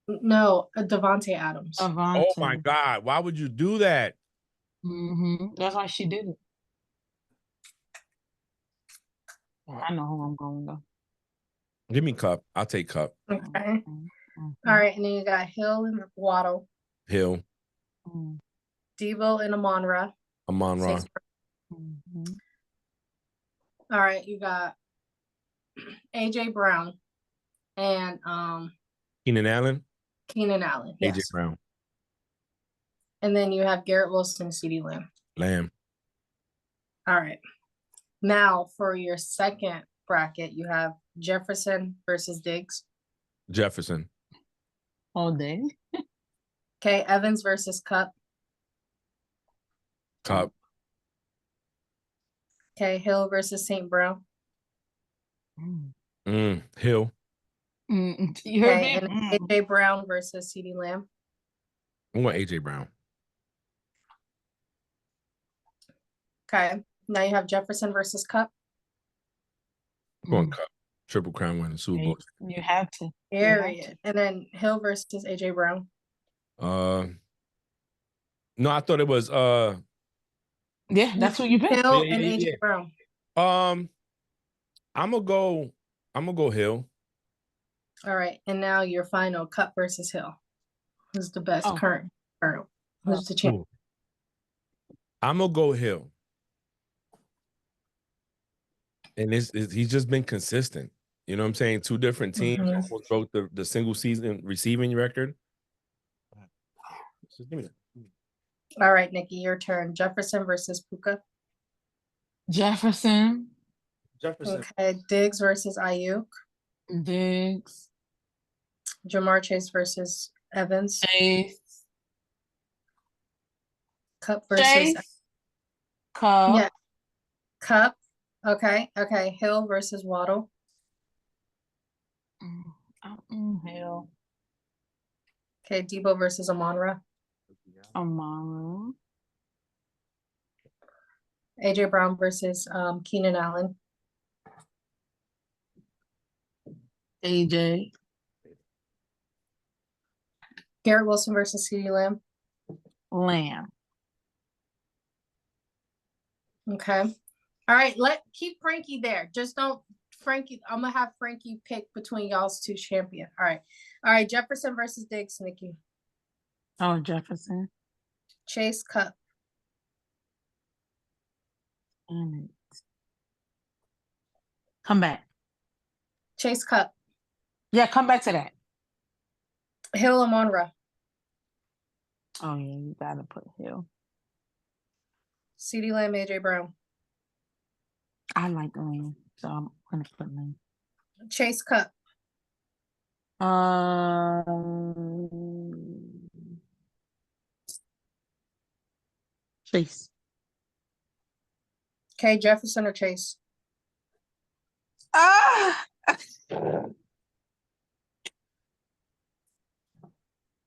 [SPEAKER 3] No, Devontae Adams.
[SPEAKER 4] Avante.
[SPEAKER 1] Oh my God, why would you do that?
[SPEAKER 4] That's why she did it. I know who I'm going though.
[SPEAKER 1] Give me Cup. I'll take Cup.
[SPEAKER 3] Okay. All right, and then you got Hill and Waddle.
[SPEAKER 1] Hill.
[SPEAKER 3] Debo and Amon-Ra.
[SPEAKER 1] Amon-Ra.
[SPEAKER 3] All right, you got AJ Brown and
[SPEAKER 1] Keenan Allen.
[SPEAKER 3] Keenan Allen.
[SPEAKER 1] AJ
[SPEAKER 3] Yes.
[SPEAKER 1] Brown.
[SPEAKER 3] And then you have Garrett Wilson and CeeDee Lamb.
[SPEAKER 1] Lamb.
[SPEAKER 3] All right. Now for your second bracket, you have Jefferson versus Diggs.
[SPEAKER 1] Jefferson.
[SPEAKER 4] All day.
[SPEAKER 3] Okay, Evans versus Cup.
[SPEAKER 1] Cup.
[SPEAKER 3] Okay, Hill versus St. Brown.
[SPEAKER 1] Hill.
[SPEAKER 4] You heard
[SPEAKER 3] Okay,
[SPEAKER 4] me?
[SPEAKER 3] and AJ Brown versus CeeDee Lamb.
[SPEAKER 1] I'm going AJ Brown.
[SPEAKER 3] Okay, now you have Jefferson versus Cup.
[SPEAKER 1] I'm going Cup. Triple Crown winning Super Bowl.
[SPEAKER 4] You have to.
[SPEAKER 3] Period. And then Hill versus AJ Brown.
[SPEAKER 1] No, I thought it was
[SPEAKER 4] yeah, that's what you picked.
[SPEAKER 3] Hill and AJ Brown.
[SPEAKER 1] I'm gonna go Hill.
[SPEAKER 3] All right, and now your final Cup versus Hill. Who's the best current? Who's the champ?
[SPEAKER 1] I'm gonna go Hill. And he's just been consistent. You know what I'm saying? Two different teams almost broke the single season receiving record. Just give me that.
[SPEAKER 3] All right, Nikki, your turn. Jefferson versus Puka.
[SPEAKER 4] Jefferson.
[SPEAKER 3] Okay, Diggs versus Ayuk.
[SPEAKER 4] Diggs.
[SPEAKER 3] Jamar Chase versus Evans.
[SPEAKER 4] Chase.
[SPEAKER 3] Cup versus
[SPEAKER 4] Chase. Cup.
[SPEAKER 3] Yeah. Cup. Okay. Hill versus Waddle.
[SPEAKER 4] Hill.
[SPEAKER 3] Okay, Debo versus Amon-Ra.
[SPEAKER 4] Amon-Ra.
[SPEAKER 3] AJ Brown versus Keenan Allen.
[SPEAKER 4] AJ.
[SPEAKER 3] Garrett Wilson versus CeeDee Lamb.
[SPEAKER 4] Lamb.
[SPEAKER 3] Okay. All right, keep Frankie there. Just don't Frankie. I'm gonna have Frankie pick between y'all's two champion. All right. Jefferson versus Diggs, Nikki.
[SPEAKER 4] Oh, Jefferson.
[SPEAKER 3] Chase Cup.
[SPEAKER 4] Come back.
[SPEAKER 3] Chase Cup.
[SPEAKER 4] Yeah, come back to that.
[SPEAKER 3] Hill Amon-Ra.
[SPEAKER 4] Oh yeah, you gotta put Hill.
[SPEAKER 3] CeeDee Lamb, AJ Brown.
[SPEAKER 4] I like Lamb, so I'm gonna put Lamb.
[SPEAKER 3] Chase Cup.
[SPEAKER 4] Chase.
[SPEAKER 3] Okay, Jefferson or Chase?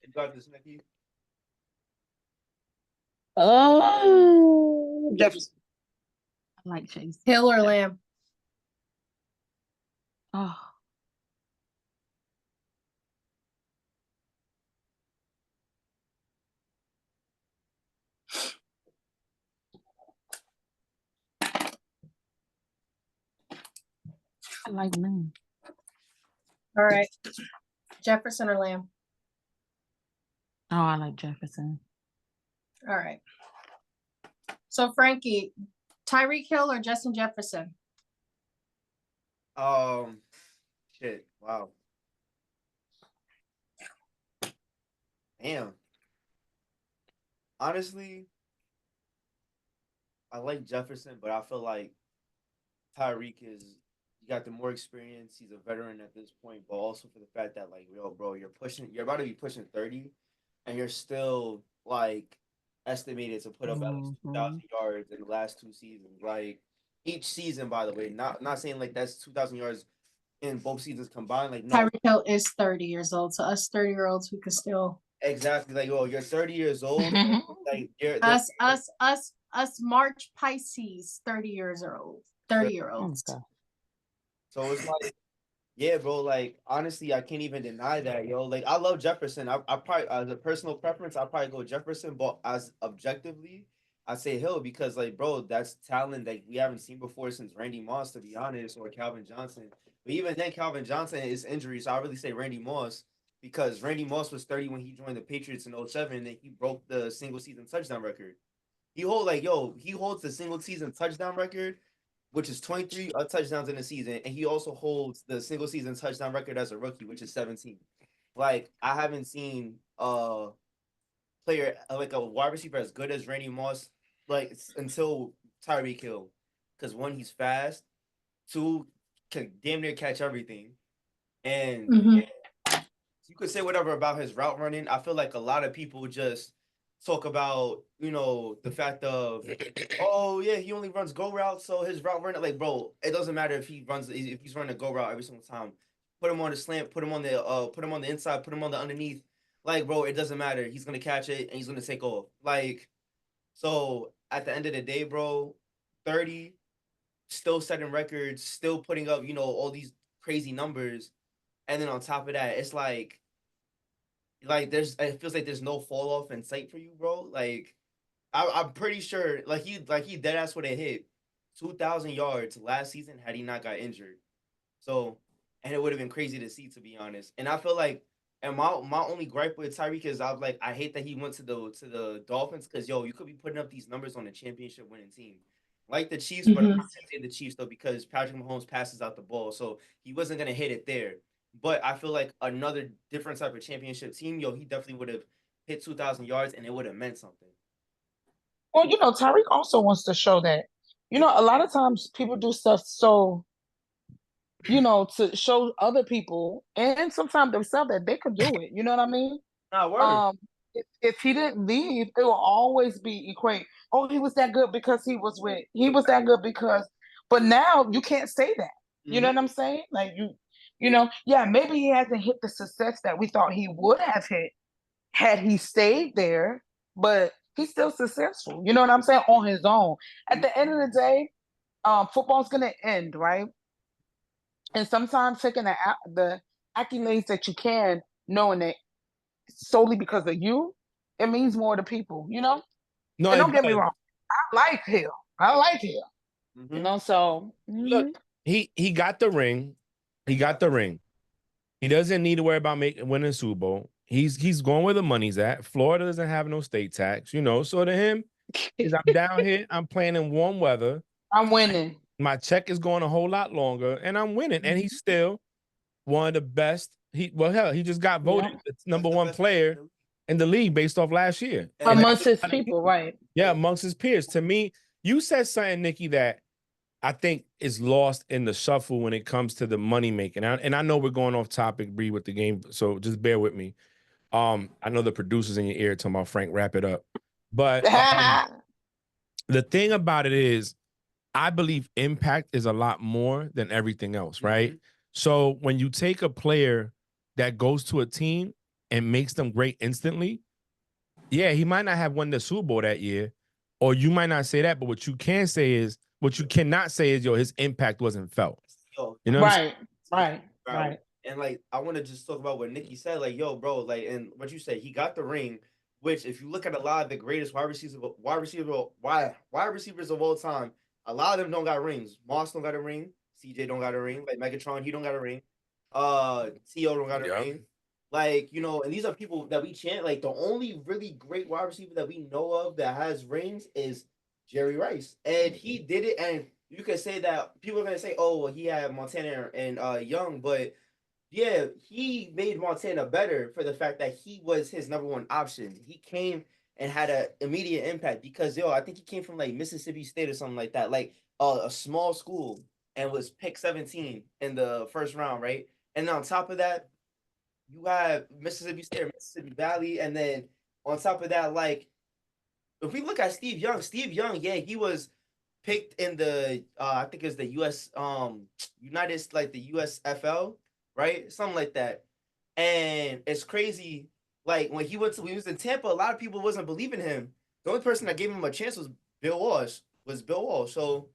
[SPEAKER 1] You got this, Nikki?
[SPEAKER 4] Oh, Jefferson. I like Chase.
[SPEAKER 3] Hill or Lamb?
[SPEAKER 4] Oh, I like Lamb.
[SPEAKER 3] All right. Jefferson or Lamb?
[SPEAKER 4] Oh, I like Jefferson.
[SPEAKER 3] All right. So Frankie, Tyreek Hill or Justin Jefferson?
[SPEAKER 5] Shit. Wow. Damn. Honestly, I like Jefferson, but I feel like Tyreek is you got the more experience. He's a veteran at this point, but also for the fact that like, yo, bro, you're about to be pushing 30, and you're still like estimated to put up at least 2,000 yards in the last 2 seasons. Like each season, by the way, not saying like that's 2,000 yards in both seasons combined. Like no,
[SPEAKER 3] Tyreek Hill is 30 years old. So us 30-year-olds, we could still
[SPEAKER 5] exactly. Like, oh, you're 30 years old. Like
[SPEAKER 3] us March Pisces, 30 years old, 30-year-olds.
[SPEAKER 4] Okay.
[SPEAKER 5] So it's like, yeah, bro. Like, honestly, I can't even deny that, yo. Like, I love Jefferson. I probably, as a personal preference, I probably go Jefferson. But as objectively, I say Hill because, like, bro, that's talent that we haven't seen before since Randy Moss, to be honest, or Calvin Johnson. But even then, Calvin Johnson is injury, so I really say Randy Moss because Randy Moss was 30 when he joined the Patriots in 07, and he broke the single season touchdown record. He holds the single season touchdown record, which is 23 touchdowns in a season, and he also holds the single season touchdown record as a rookie, which is 17. Like I haven't seen a player like a wide receiver as good as Randy Moss until Tyreek Hill, because one, he's fast, two, can damn near catch everything, and you could say whatever about his route running. I feel like a lot of people just talk about, the fact of, oh yeah, he only runs go routes, so his route running, like, bro, it doesn't matter if he's running a go route every single time. Put him on the slant, put him on the inside, put him on the underneath. Like, bro, it doesn't matter. He's gonna catch it and he's gonna take off. Like, so at the end of the day, bro, 30, still setting records, still putting up, all these crazy numbers. And then on top of that, it's like it feels like there's no fall off in sight for you, bro. Like I'm pretty sure he dead ass would have hit 2,000 yards last season had he not got injured. So, and it would have been crazy to see, to be honest. And I feel like, and my only gripe with Tyreek is I hate that he went to the Dolphins because you could be putting up these numbers on a championship winning team. Like the Chiefs, but I'm not gonna say the Chiefs though because Patrick Mahomes passes out the ball, so he wasn't gonna hit it there. But I feel like another different type of championship team, he definitely would have hit 2,000 yards and it would have meant something.
[SPEAKER 2] Well, Tyreek also wants to show that, a lot of times people do stuff so, to show other people and sometimes themselves that they could do it. You know what I mean?
[SPEAKER 5] Word.
[SPEAKER 2] If he didn't leave, it will always be equate. Oh, he was that good because he was that good because, but now you can't say that. You know what I'm saying? Like yeah, maybe he hasn't hit the success that we thought he would have hit had he stayed there, but he's still successful. You know what I'm saying? On his own. At the end of the day, football's gonna end, right? And sometimes taking the accolades that you can, knowing that solely because of you, it means more to people, No, and don't get me wrong. I like him. So
[SPEAKER 1] look, he got the ring. He got the ring. He doesn't need to worry about winning Super Bowl. He's going where the money's at. Florida doesn't have no state tax, So to him, I'm down here. I'm playing in warm weather.
[SPEAKER 2] I'm winning.
[SPEAKER 1] My check is going a whole lot longer, and I'm winning. And he's still one of the best. He just got voted the number one player in the league based off last year.
[SPEAKER 2] Amongst his people, right?
[SPEAKER 1] Yeah, amongst his peers. To me, you said something, Nikki, that I think is lost in the shuffle when it comes to the money making. And I know we're going off topic, Bree, with the game, so just bear with me. I know the producers in your ear talking about Frank, wrap it up. But the thing about it is, I believe impact is a lot more than everything else, right? So when you take a player that goes to a team and makes them great instantly, yeah, he might not have won the Super Bowl that year, or you might not say that, but what you cannot say is, his impact wasn't felt.
[SPEAKER 2] Right.
[SPEAKER 4] Right.
[SPEAKER 5] Bro.
[SPEAKER 4] Right.
[SPEAKER 5] And like, I want to just talk about what Nikki said. Like, yo, bro, like, and what you said, he got the ring. Which, if you look at a lot of the greatest wide receivers of all time, a lot of them don't got rings. Moss don't got a ring. CJ don't got a ring. Like Megatron, he don't got a ring. T.O. don't got a ring. Like, you know, and these are people that we chant. Like, the only really great wide receiver that we know of that has rings is Jerry Rice, and he did it. And you could say that people are gonna say, "Oh, well, he had Montana and Young," but yeah, he made Montana better for the fact that he was his number one option. He came and had an immediate impact because I think he came from like Mississippi State or something like that, like a small school, and was picked 17 in the first round, right? And on top of that, you have Mississippi State, or Mississippi Valley, and then on top of that, like if we look at Steve Young, yeah, he was picked in the I think it's the US United, like the USFL, right? Something like that. And it's crazy. Like when he was in Tampa, a lot of people wasn't believing him. The only person that gave him a chance was Bill Walsh. So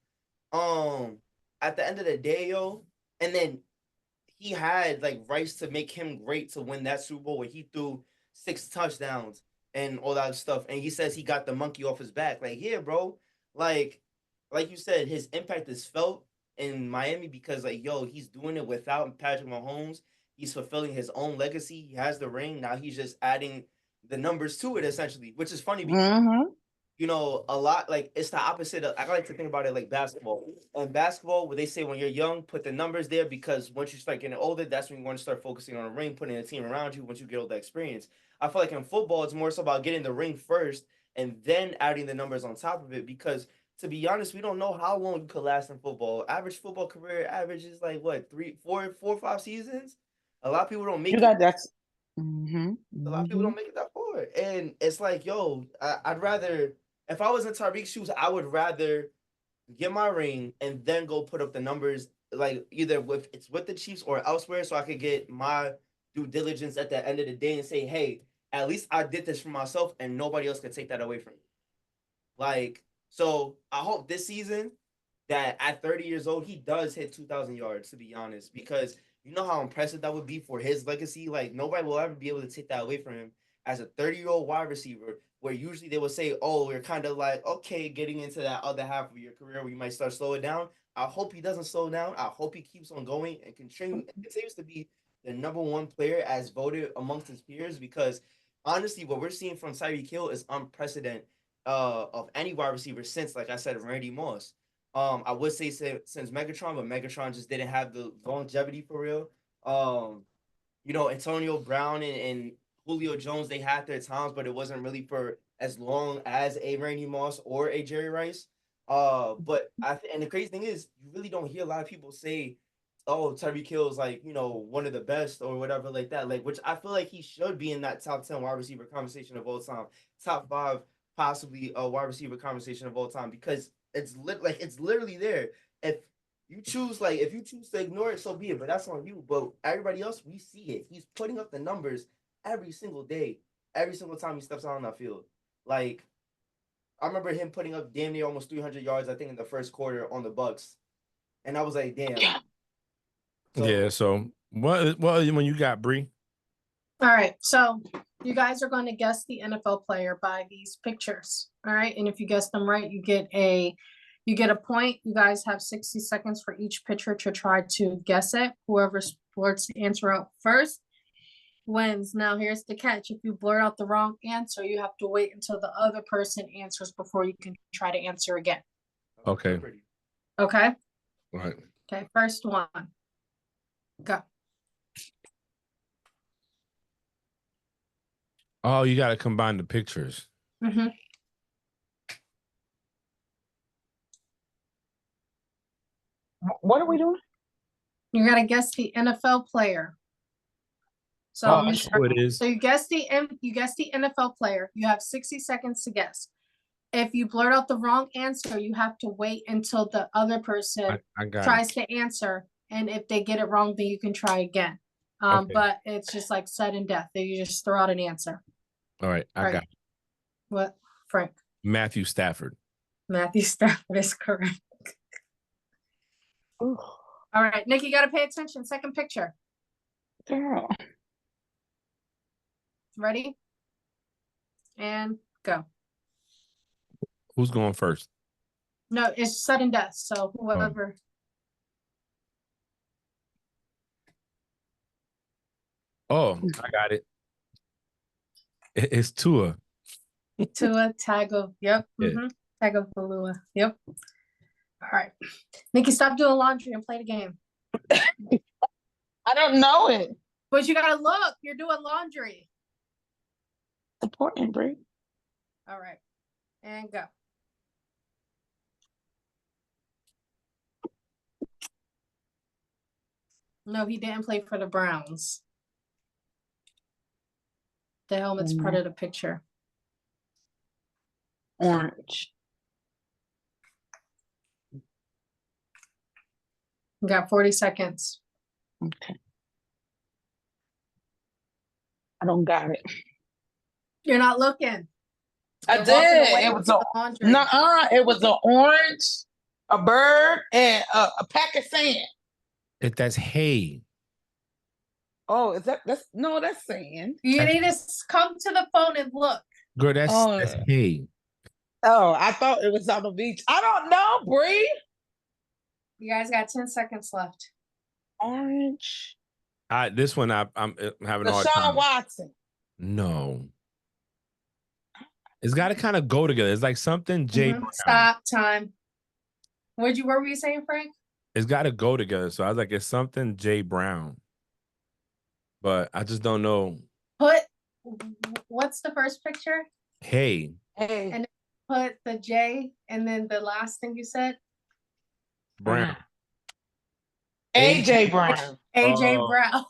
[SPEAKER 5] um at the end of the day, and then he had like Rice to make him great to win that Super Bowl where he threw 6 touchdowns and all that stuff. And he says he got the monkey off his back. Like, yeah, bro. Like you said, his impact is felt in Miami because he's doing it without Patrick Mahomes. He's fulfilling his own legacy. He has the ring. Now he's just adding the numbers to it essentially, which is funny because a lot like it's the opposite of, I like to think about it like basketball. And basketball, where they say when you're young, put the numbers there because once you start getting older, that's when you want to start focusing on a ring, putting a team around you once you get all the experience. I feel like in football, it's more so about getting the ring first and then adding the numbers on top of it because to be honest, we don't know how long you could last in football. Average football career average is like what, 5 seasons? A lot of people don't make
[SPEAKER 4] You
[SPEAKER 5] it.
[SPEAKER 4] got that.
[SPEAKER 5] A lot of people don't make it that far. And it's like, I'd rather, if I was in Tariq's shoes, I would rather get my ring and then go put up the numbers, like either with the Chiefs or elsewhere, so I could get my due diligence at the end of the day and say, hey, at least I did this for myself and nobody else can take that away from me. Like, so I hope this season that at 30 years old, he does hit 2,000 yards, to be honest, because you know how impressive that would be for his legacy. Like, nobody will ever be able to take that away from him as a 30-year-old wide receiver, where usually they would say, oh, we're kind of like, okay, getting into that other half of your career where you might start slowing down. I hope he doesn't slow down. I hope he keeps on going and continues to be the number one player as voted amongst his peers because honestly, what we're seeing from Tyreek Hill is unprecedented of any wide receiver since, like I said, Randy Moss. I would say since Megatron, but Megatron just didn't have the longevity for real. Antonio Brown and Julio Jones, they had their times, but it wasn't really for as long as a Randy Moss or a Jerry Rice. And the crazy thing is, you really don't hear a lot of people say, "Oh, Tyreek Hill is like one of the best" or whatever like that. Like, which I feel like he should be in that top 10 wide receiver conversation of all time, top 5 possibly a wide receiver conversation of all time because it's literally there. If you choose to ignore it, so be it. But that's on you. But everybody else, we see it. He's putting up the numbers every single day, every single time he steps out on that field. Like I remember him putting up damn near almost 300 yards, I think, in the first quarter on the Bucks, and I was like, damn.
[SPEAKER 1] Yeah. So what? Well, when you got Bree.
[SPEAKER 3] All right, so you guys are going to guess the NFL player by these pictures. All right, and if you guess them right, you get a point. You guys have 60 seconds for each picture to try to guess it. Whoever blurts the answer out first wins. Now, here's the catch. If you blurt out the wrong answer, you have to wait until the other person answers before you can try to answer again.
[SPEAKER 1] Okay.
[SPEAKER 3] Okay?
[SPEAKER 1] Right.
[SPEAKER 3] Okay, first one. Go.
[SPEAKER 1] Oh, you got to combine the pictures.
[SPEAKER 3] Mm-hmm.
[SPEAKER 4] What are we doing?
[SPEAKER 3] You got to guess the NFL player. So,
[SPEAKER 1] it is.
[SPEAKER 3] So you guess the NFL player. You have 60 seconds to guess. If you blurt out the wrong answer, you have to wait until the other person tries to answer. And if they get it wrong, then you can try again. Okay. But it's just like sudden death. You just throw out an answer.
[SPEAKER 1] All right, I got it.
[SPEAKER 3] What, Frank?
[SPEAKER 1] Matthew Stafford.
[SPEAKER 3] Matthew Stafford is correct.
[SPEAKER 4] Ooh.
[SPEAKER 3] All right, Nikki, you gotta pay attention. Second picture.
[SPEAKER 4] Girl.
[SPEAKER 3] Ready? And go.
[SPEAKER 1] Who's going first?
[SPEAKER 3] No, it's sudden death. So whoever.
[SPEAKER 1] Oh, I got it. It's Tua.
[SPEAKER 3] Tua Tago. Yep.
[SPEAKER 1] Yeah.
[SPEAKER 3] Tagovailoa. Yep. All right. Nikki, stop doing laundry and play the game.
[SPEAKER 4] I don't know it.
[SPEAKER 3] But you gotta look. You're doing laundry.
[SPEAKER 4] It's important, Brie.
[SPEAKER 3] All right. And go. No, he didn't play for the Browns. The helmet's part of the picture.
[SPEAKER 4] Orange.
[SPEAKER 3] You got 40 seconds.
[SPEAKER 4] Okay. I don't got it.
[SPEAKER 3] You're not looking.
[SPEAKER 4] I
[SPEAKER 3] You're walking
[SPEAKER 4] did.
[SPEAKER 3] away
[SPEAKER 4] It
[SPEAKER 3] from
[SPEAKER 4] was
[SPEAKER 3] the
[SPEAKER 4] a
[SPEAKER 3] laundry.
[SPEAKER 4] nuh-uh. It was an orange, a bird, and a pack of sand.
[SPEAKER 1] That's hay.
[SPEAKER 4] Oh, is that's sand.
[SPEAKER 3] You need to come to the phone and look.
[SPEAKER 1] Girl, that's hay.
[SPEAKER 4] Oh, I thought it was on the beach. I don't know, Bree.
[SPEAKER 3] You guys got 10 seconds left.
[SPEAKER 4] Orange.
[SPEAKER 1] This one I'm having a hard
[SPEAKER 4] Deshaun
[SPEAKER 1] time.
[SPEAKER 4] Watson.
[SPEAKER 1] No. It's got to kind of go together. It's like something Jay Brown.
[SPEAKER 3] Stop time. Where were you saying, Frank?
[SPEAKER 1] It's got to go together. So I was like, it's something Jay Brown. But I just don't know.
[SPEAKER 3] What's the first picture?
[SPEAKER 1] Hey.
[SPEAKER 3] And put the J and then the last thing you said?
[SPEAKER 1] Brown.
[SPEAKER 4] AJ Brown.
[SPEAKER 3] AJ Brown.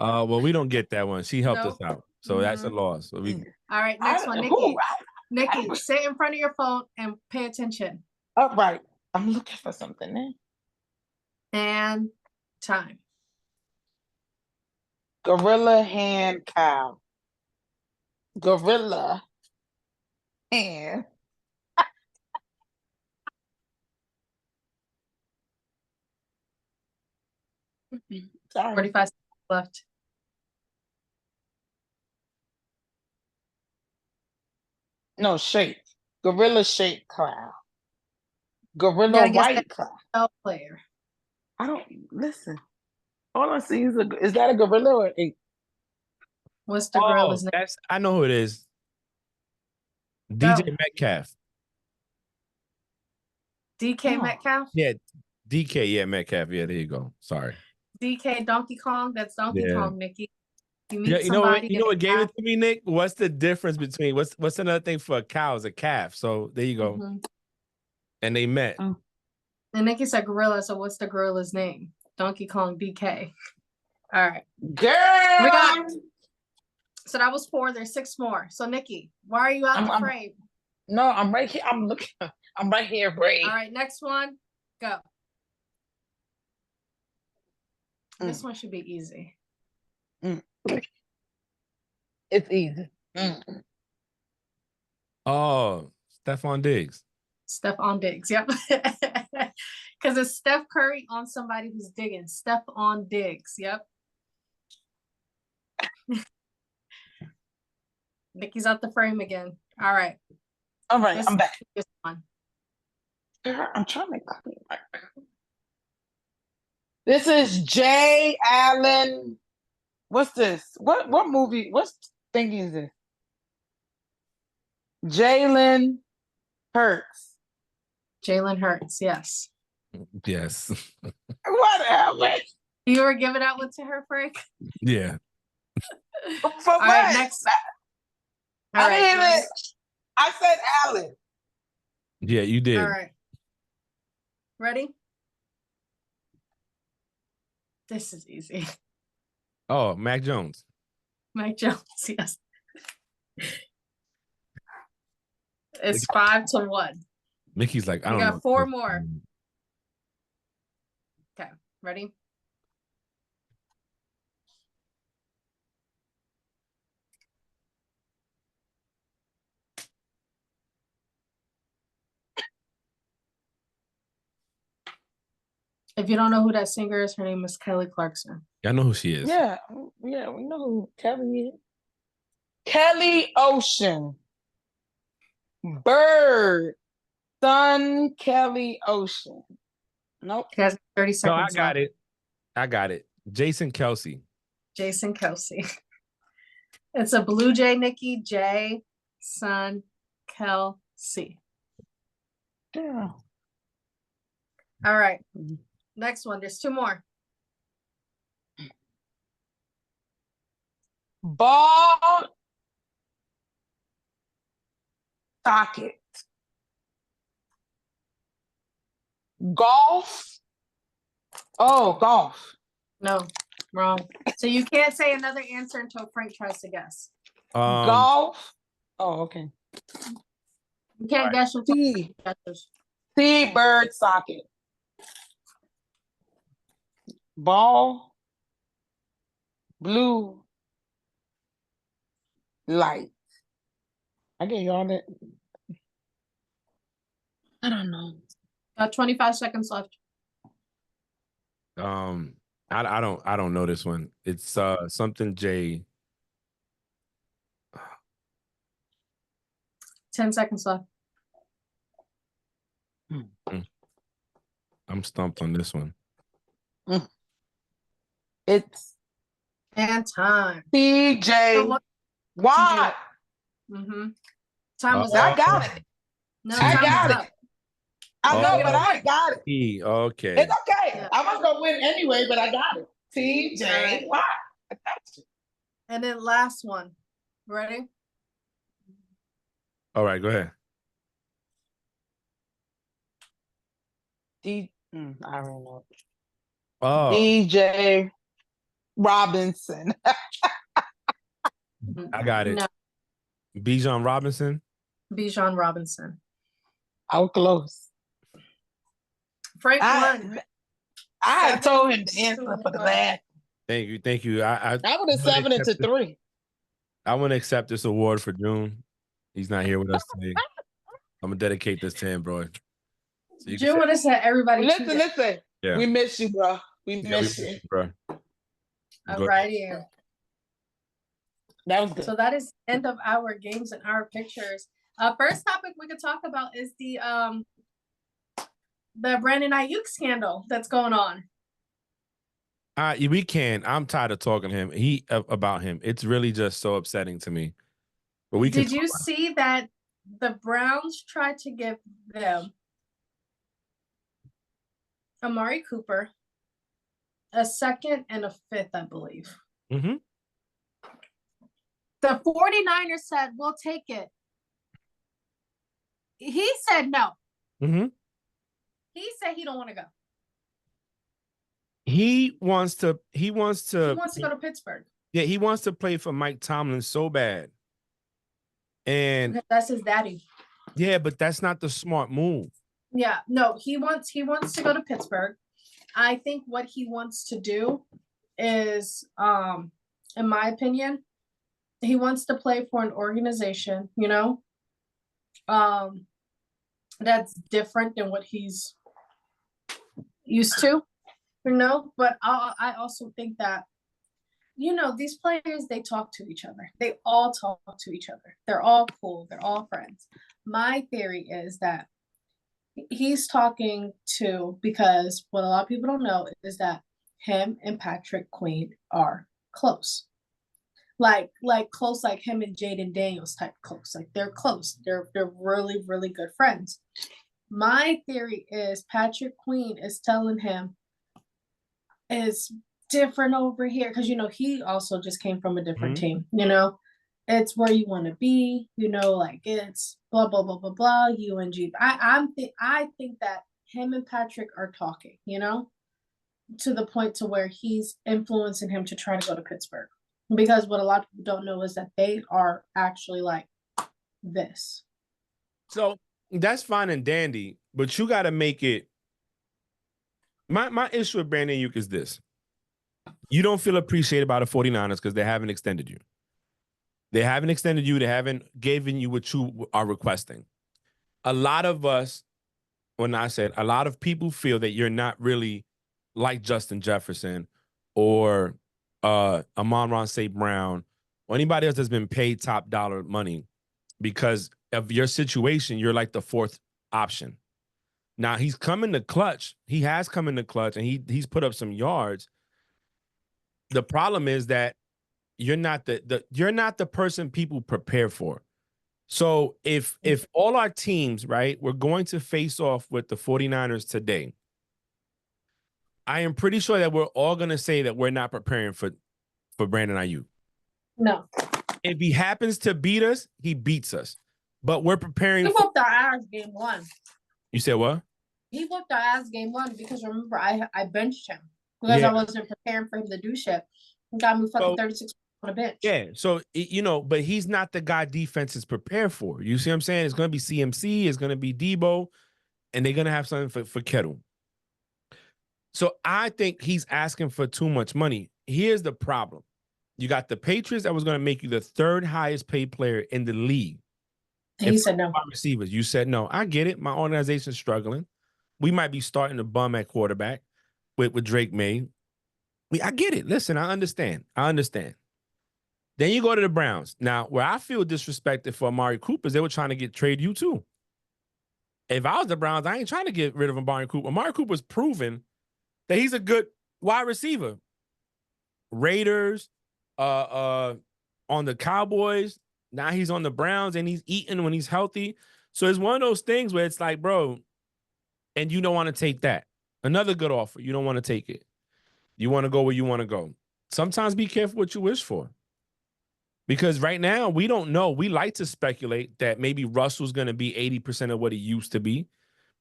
[SPEAKER 1] Well, we don't get that one. She helped us out. So that's a loss. So
[SPEAKER 3] All right, next one, Nikki. Nikki, sit in front of your phone and pay attention.
[SPEAKER 4] All right. I'm looking for something there.
[SPEAKER 3] And time.
[SPEAKER 4] Gorilla hand cow. Gorilla hand. Sorry.
[SPEAKER 3] 45 seconds left.
[SPEAKER 4] No, shape. Gorilla shape cloud. Gorilla white cloud.
[SPEAKER 3] Player.
[SPEAKER 4] I don't listen. All I see is that a gorilla or a?
[SPEAKER 3] What's the gorilla's name?
[SPEAKER 1] I know who it is. DJ Metcalf.
[SPEAKER 3] DK Metcalf?
[SPEAKER 1] Yeah, DK. Yeah, Metcalf. Yeah, there you go. Sorry.
[SPEAKER 3] DK Donkey Kong. That's Donkey Kong, Nikki. You meet
[SPEAKER 1] you know
[SPEAKER 3] somebody.
[SPEAKER 1] what gave it to me, Nick? What's the difference between what's another thing for a cow is a calf? So there you go. And they met.
[SPEAKER 3] And Nikki said gorilla. So what's the gorilla's name? Donkey Kong DK. All right.
[SPEAKER 4] Girl.
[SPEAKER 3] So that was 4. There's 6 more. So Nikki, why are you out the frame?
[SPEAKER 4] No, I'm right here. I'm looking. I'm right here, Bray.
[SPEAKER 3] All right, next one. Go. This one should be easy.
[SPEAKER 4] It's easy.
[SPEAKER 1] Oh, Stephon Diggs.
[SPEAKER 3] Stephon Diggs, yep. Because it's Steph Curry on somebody who's digging. Stephon Diggs, yep. Nikki's out the frame again. All right.
[SPEAKER 4] All right, I'm back.
[SPEAKER 3] This one.
[SPEAKER 4] I'm trying to clean my. This is Jay Allen. What's this? What movie? What thing is this? Jalen Hurts.
[SPEAKER 3] Jalen Hurts, yes.
[SPEAKER 1] Yes.
[SPEAKER 4] Whatever.
[SPEAKER 3] You were giving that one to her, Frank?
[SPEAKER 1] Yeah.
[SPEAKER 4] For
[SPEAKER 3] all
[SPEAKER 4] what?
[SPEAKER 3] Right, next.
[SPEAKER 4] I said Allen.
[SPEAKER 1] Yeah, you did.
[SPEAKER 3] All right. Ready? This is easy.
[SPEAKER 1] Oh, Mac Jones.
[SPEAKER 3] Mac Jones, yes. It's 5-1.
[SPEAKER 1] Mickey's like, I don't know.
[SPEAKER 3] You got 4 more. Okay, ready? If you don't know who that singer is, her name is Kelly Clarkson.
[SPEAKER 1] I know who she is.
[SPEAKER 4] Yeah, yeah, we know who Kelly is. Kelly Ocean. Bird. Son Kelly Ocean. Nope.
[SPEAKER 3] He has 30
[SPEAKER 1] No, I
[SPEAKER 3] seconds
[SPEAKER 1] got
[SPEAKER 3] left.
[SPEAKER 1] it. I got it. Jason Kelsey.
[SPEAKER 3] Jason Kelsey. It's a Blue Jay, Nikki J. Son Kelsey.
[SPEAKER 4] Yeah.
[SPEAKER 3] All right. Next one. There's two more.
[SPEAKER 4] Ball socket. Golf. Oh, golf.
[SPEAKER 3] No, wrong. So you can't say another answer until Frank tries to guess.
[SPEAKER 4] Golf. Oh, okay.
[SPEAKER 3] You can't guess until
[SPEAKER 4] T.
[SPEAKER 3] guesses.
[SPEAKER 4] T bird socket. Ball. Blue. Light. I get you all that. I don't know.
[SPEAKER 3] 25 seconds left.
[SPEAKER 1] I don't know this one. It's something J.
[SPEAKER 3] 10 seconds left.
[SPEAKER 1] I'm stumped on this one.
[SPEAKER 4] It's
[SPEAKER 3] And time.
[SPEAKER 4] TJ Watt.
[SPEAKER 3] Mm-hmm. Time was
[SPEAKER 4] I
[SPEAKER 3] up.
[SPEAKER 4] got it.
[SPEAKER 3] No,
[SPEAKER 4] I
[SPEAKER 3] time
[SPEAKER 4] got
[SPEAKER 3] was
[SPEAKER 4] it.
[SPEAKER 3] up.
[SPEAKER 4] I know,
[SPEAKER 1] Oh.
[SPEAKER 4] but I got it.
[SPEAKER 1] E. Okay.
[SPEAKER 4] It's okay.
[SPEAKER 3] Yeah.
[SPEAKER 4] I was gonna win anyway, but I got it. TJ
[SPEAKER 3] Alright.
[SPEAKER 4] Watt. I got you.
[SPEAKER 3] And then last one. Ready?
[SPEAKER 1] All right, go ahead.
[SPEAKER 4] I don't know.
[SPEAKER 1] Oh,
[SPEAKER 4] DJ Robinson.
[SPEAKER 1] I got it.
[SPEAKER 3] No,
[SPEAKER 1] Bijan Robinson.
[SPEAKER 3] Bijan Robinson.
[SPEAKER 4] How close?
[SPEAKER 3] Frank
[SPEAKER 4] I
[SPEAKER 3] won.
[SPEAKER 4] had told him the answer
[SPEAKER 3] 7-1.
[SPEAKER 4] for the last.
[SPEAKER 1] Thank you. I
[SPEAKER 4] would have 7-3.
[SPEAKER 1] I want to accept this award for June. He's not here with us today. I'm gonna dedicate this to him, bro. So you can
[SPEAKER 3] June
[SPEAKER 1] say-
[SPEAKER 3] would have said everybody
[SPEAKER 4] Listen,
[SPEAKER 3] cheated.
[SPEAKER 4] listen.
[SPEAKER 1] Yeah.
[SPEAKER 4] We miss you, bro. We
[SPEAKER 1] Yeah, we
[SPEAKER 4] miss
[SPEAKER 1] miss
[SPEAKER 4] you.
[SPEAKER 1] you, bro. Go ahead.
[SPEAKER 3] Alrighty.
[SPEAKER 4] That was good.
[SPEAKER 3] So that is end of our games and our pictures. First topic we could talk about is the Brandon Ayuk scandal that's going on.
[SPEAKER 1] We can. I'm tired of talking to him. About him. It's really just so upsetting to me. But we can.
[SPEAKER 3] Did you see that the Browns tried to give them Amari Cooper, a second and a fifth, I believe.
[SPEAKER 1] Mm-hmm.
[SPEAKER 3] The 49ers said, we'll take it. He said no.
[SPEAKER 1] Mm-hmm.
[SPEAKER 3] He said he don't want to go.
[SPEAKER 1] He wants to
[SPEAKER 3] He wants to go to Pittsburgh.
[SPEAKER 1] Yeah, he wants to play for Mike Tomlin so bad. And
[SPEAKER 3] Because that's his daddy.
[SPEAKER 1] yeah, but that's not the smart move.
[SPEAKER 3] Yeah, no, he wants to go to Pittsburgh. I think what he wants to do is, in my opinion, he wants to play for an organization, that's different than what he's used to, But I also think that, these players, they talk to each other. They all talk to each other. They're all cool. They're all friends. My theory is that he's talking to, because what a lot of people don't know is that him and Patrick Queen are close. Like close, like him and Jaden Daniels type close. Like they're close. They're really, really good friends. My theory is Patrick Queen is telling him is different over here. Because he also just came from a different team, It's where you want to be, like it's blah blah blah blah blah. UNG. I think that him and Patrick are talking, to the point to where he's influencing him to try to go to Pittsburgh. Because what a lot of people don't know is that they are actually like this.
[SPEAKER 1] So that's fine and dandy, but you got to make it. My issue with Brandon Ayuk is this: you don't feel appreciated by the 49ers because they haven't extended you. They haven't extended you. They haven't given you what you are requesting. A lot of us, a lot of people feel that you're not really like Justin Jefferson or Amon-Ra St. Brown or anybody else that's been paid top dollar money because of your situation, you're like the fourth option. Now he's coming to clutch. He has come in the clutch and he's put up some yards. The problem is that you're not the person people prepare for. So if all our teams, right, we're going to face off with the 49ers today, I am pretty sure that we're all going to say that we're not preparing for Brandon Ayuk.
[SPEAKER 3] No.
[SPEAKER 1] If he happens to beat us, he beats us. But we're preparing.
[SPEAKER 3] He whooped our ass game one.
[SPEAKER 1] You said what?
[SPEAKER 3] He whooped our ass game one because remember I benched him because I wasn't preparing for him to do shit. He got me fucking 36 on a bench.
[SPEAKER 1] Yeah. So but he's not the guy defense is prepared for. You see what I'm saying? It's going to be CMC. It's going to be Debo, and they're going to have something for Kittle. So I think he's asking for too much money. Here's the problem. You got the Patriots that was going to make you the third highest paid player in the league.
[SPEAKER 3] And he said no.
[SPEAKER 1] Receivers, you said no. I get it. My organization's struggling. We might be starting to bum at quarterback with Drake May. I get it. Listen, I understand. Then you go to the Browns. Now, where I feel disrespected for Amari Cooper is they were trying to trade you too. If I was the Browns, I ain't trying to get rid of Amari Cooper. Amari Cooper's proven that he's a good wide receiver. Raiders, on the Cowboys, now he's on the Browns and he's eating when he's healthy. So it's one of those things where it's like, bro, and you don't want to take that. Another good offer. You don't want to take it. You want to go where you want to go. Sometimes be careful what you wish for. Because right now, we don't know. We like to speculate that maybe Russell's going to be 80% of what he used to be.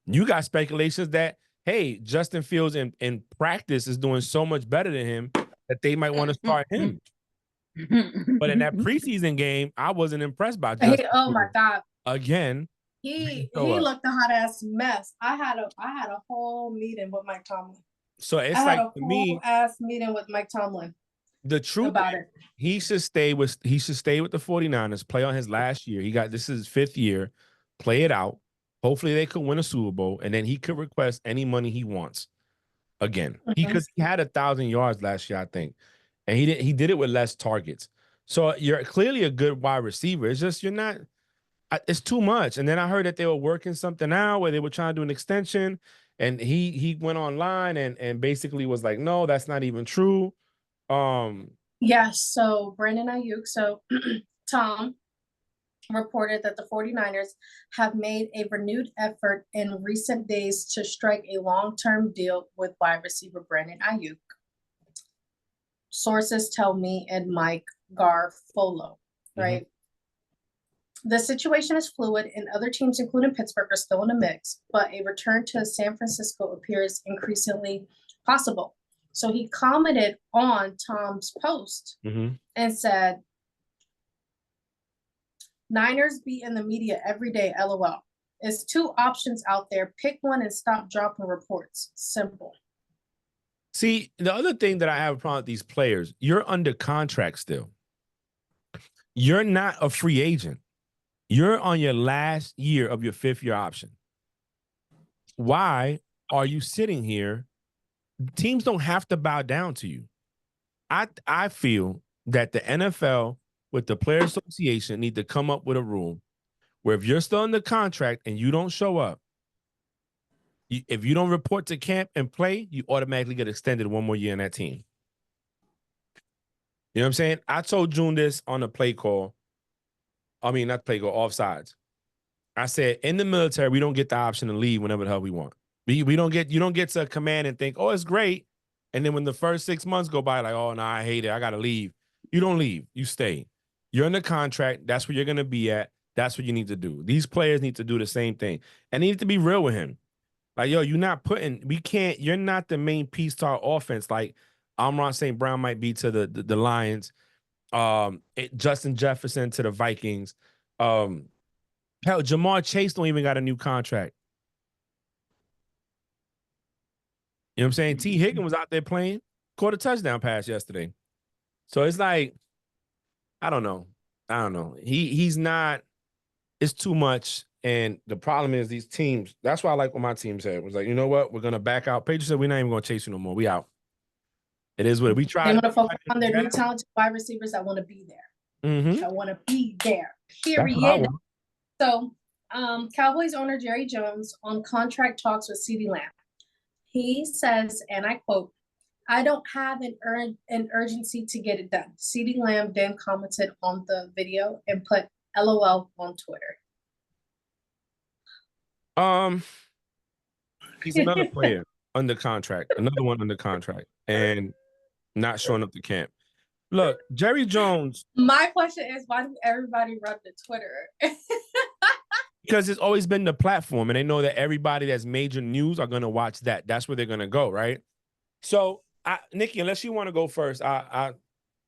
[SPEAKER 1] You got speculations that, hey, Justin Fields in practice is doing so much better than him that they might want to start him. But in that preseason game, I wasn't impressed by Justin.
[SPEAKER 3] Oh my God.
[SPEAKER 1] Again.
[SPEAKER 3] He looked a hot ass mess. I had a whole meeting with Mike Tomlin.
[SPEAKER 1] So it's like to me,
[SPEAKER 3] whole ass meeting with Mike Tomlin.
[SPEAKER 1] The truth about it. He should stay with the 49ers, play on his last year. This is his 5th year, play it out. Hopefully they could win a Super Bowl, and then he could request any money he wants again. Because he had 1,000 yards last year, I think. And he did it with less targets. So you're clearly a good wide receiver. It's just you're not. It's too much. And then I heard that they were working something out where they were trying to do an extension, and he went online and basically was like, no, that's not even true.
[SPEAKER 3] Yes, so Brandon Ayuk, Tom reported that the 49ers have made a renewed effort in recent days to strike a long-term deal with wide receiver Brandon Ayuk. Sources tell me and Mike Garfolo, right? The situation is fluid and other teams, including Pittsburgh, are still in the mix, but a return to San Francisco appears increasingly possible. So he commented on Tom's post and said, Niners be in the media every day, LOL. It's 2 options out there. Pick one and stop dropping reports. Simple.
[SPEAKER 1] See, the other thing that I have a problem with these players, you're under contract still. You're not a free agent. You're on your last year of your 5th year option. Why are you sitting here? Teams don't have to bow down to you. I feel that the NFL with the Player Association need to come up with a rule where if you're still in the contract and you don't show up, if you don't report to camp and play, you automatically get extended 1 more year in that team. You know what I'm saying? I told June this on the play call. I mean, not play call, offsides. I said, in the military, we don't get the option to leave whenever the hell we want. You don't get to command and think, oh, it's great. And then when the first 6 months go by, like, oh, no, I hate it. I got to leave. You don't leave. You stay. You're in the contract. That's where you're going to be at. That's what you need to do. These players need to do the same thing. And they need to be real with him. Like, yo, you're not the main piece to our offense. Like Amon-Ra St. Brown might be to the Lions. Justin Jefferson to the Vikings. Hell, Jamar Chase don't even got a new contract. You know what I'm saying? T. Higgins was out there playing, caught a touchdown pass yesterday. So it's like, I don't know. He's not, it's too much. And the problem is these teams, that's why I like what my team said. It was like, you know what? We're going to back out. Paige said, we're not even going to chase you no more. We out. It is what we
[SPEAKER 3] They
[SPEAKER 1] tried.
[SPEAKER 3] want to focus on their new talented wide receivers that want to be there.
[SPEAKER 1] Mm-hmm.
[SPEAKER 3] I want to be there.
[SPEAKER 1] That's what I
[SPEAKER 3] Period.
[SPEAKER 1] want.
[SPEAKER 3] So, Cowboys owner Jerry Jones on contract talks with CeeDee Lamb. He says, and I quote, "I don't have an urgency to get it done." CeeDee Lamb then commented on the video and put LOL on Twitter.
[SPEAKER 1] He's another player under contract, another one under contract, and not showing up to camp. Look, Jerry Jones.
[SPEAKER 3] My question is, why do everybody run to Twitter?
[SPEAKER 1] Because it's always been the platform, and they know that everybody that's major news are going to watch that. That's where they're going to go, right? So, Nikki, unless you want to go first, I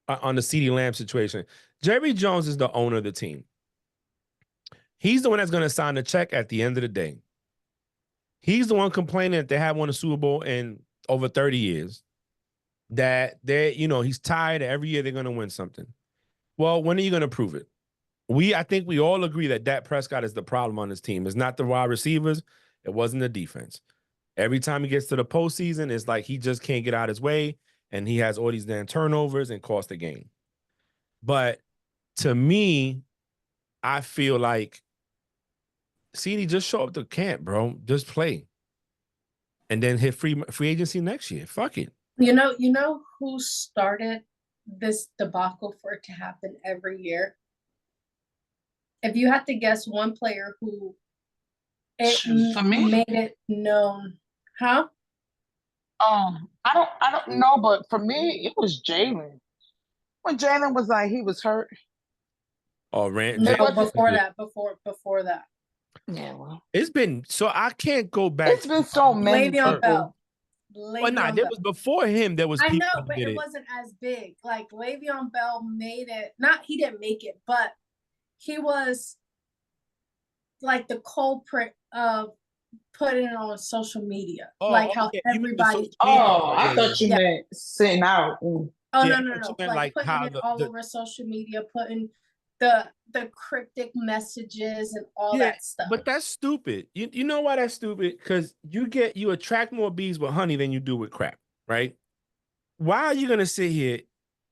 [SPEAKER 1] on the CeeDee Lamb situation, Jerry Jones is the owner of the team. He's the one that's going to sign the check at the end of the day. He's the one complaining that they haven't won a Super Bowl in over 30 years. That he's tired. Every year they're going to win something. Well, when are you going to prove it? I think we all agree that Dak Prescott is the problem on this team. It's not the wide receivers. It wasn't the defense. Every time he gets to the postseason, it's like he just can't get out his way, and he has all these damn turnovers and cost the game. But to me, I feel like CeeDee, just show up to camp, bro. Just play. And then hit free agency next year. Fuck it.
[SPEAKER 3] You know who started this debacle for it to happen every year? If you had to guess one player who made it known, huh?
[SPEAKER 4] I don't know, but for me, it was Jalen. When Jalen was like, he was hurt.
[SPEAKER 1] Oh,
[SPEAKER 3] No, before that.
[SPEAKER 4] Yeah, well,
[SPEAKER 1] it's been so I can't go back.
[SPEAKER 4] It's been so many.
[SPEAKER 3] Le'Veon Bell.
[SPEAKER 1] Well, there was before him. There was.
[SPEAKER 3] I
[SPEAKER 1] people
[SPEAKER 3] know, but it wasn't as big. Like Le'Veon Bell made it. He didn't make it, but he was like the culprit of putting it on social media. How everybody.
[SPEAKER 4] I thought you meant sitting out.
[SPEAKER 3] Oh, no. Like putting it all over social media, putting the cryptic messages and all that stuff.
[SPEAKER 1] But that's stupid. You know why that's stupid? Because you attract more bees with honey than you do with crap, right? Why are you gonna sit here?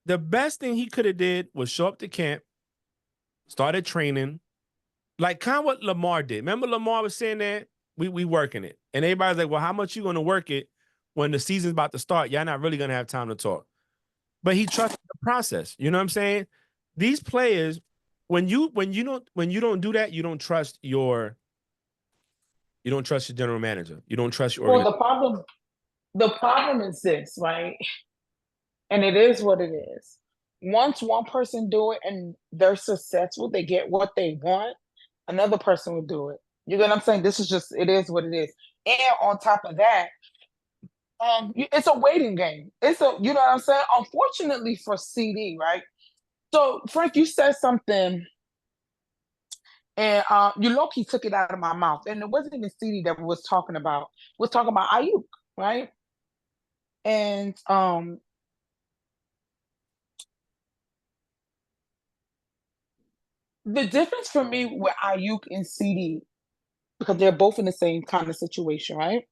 [SPEAKER 1] The best thing he could have did was show up to camp, started training, like kind of what Lamar did. Remember Lamar was saying that we working it, and everybody's like, well, how much you gonna work it when the season's about to start? Y'all not really gonna have time to talk. But he trusted the process. You know what I'm saying? These players. When you don't do that, you don't trust your general manager. You don't trust your
[SPEAKER 4] organization. The problem is this, right? And it is what it is. Once one person do it and they're successful, they get what they want, another person will do it. You get what I'm saying? It is what it is. And on top of that, it's a waiting game. You know what I'm saying? Unfortunately for CeeDee, right? So, Frank, you said something, and you low-key took it out of my mouth. And it wasn't even CeeDee that we was talking about. We're talking about Ayuk, right? And the difference for me with Ayuk and CeeDee, because they're both in the same kind of situation, right?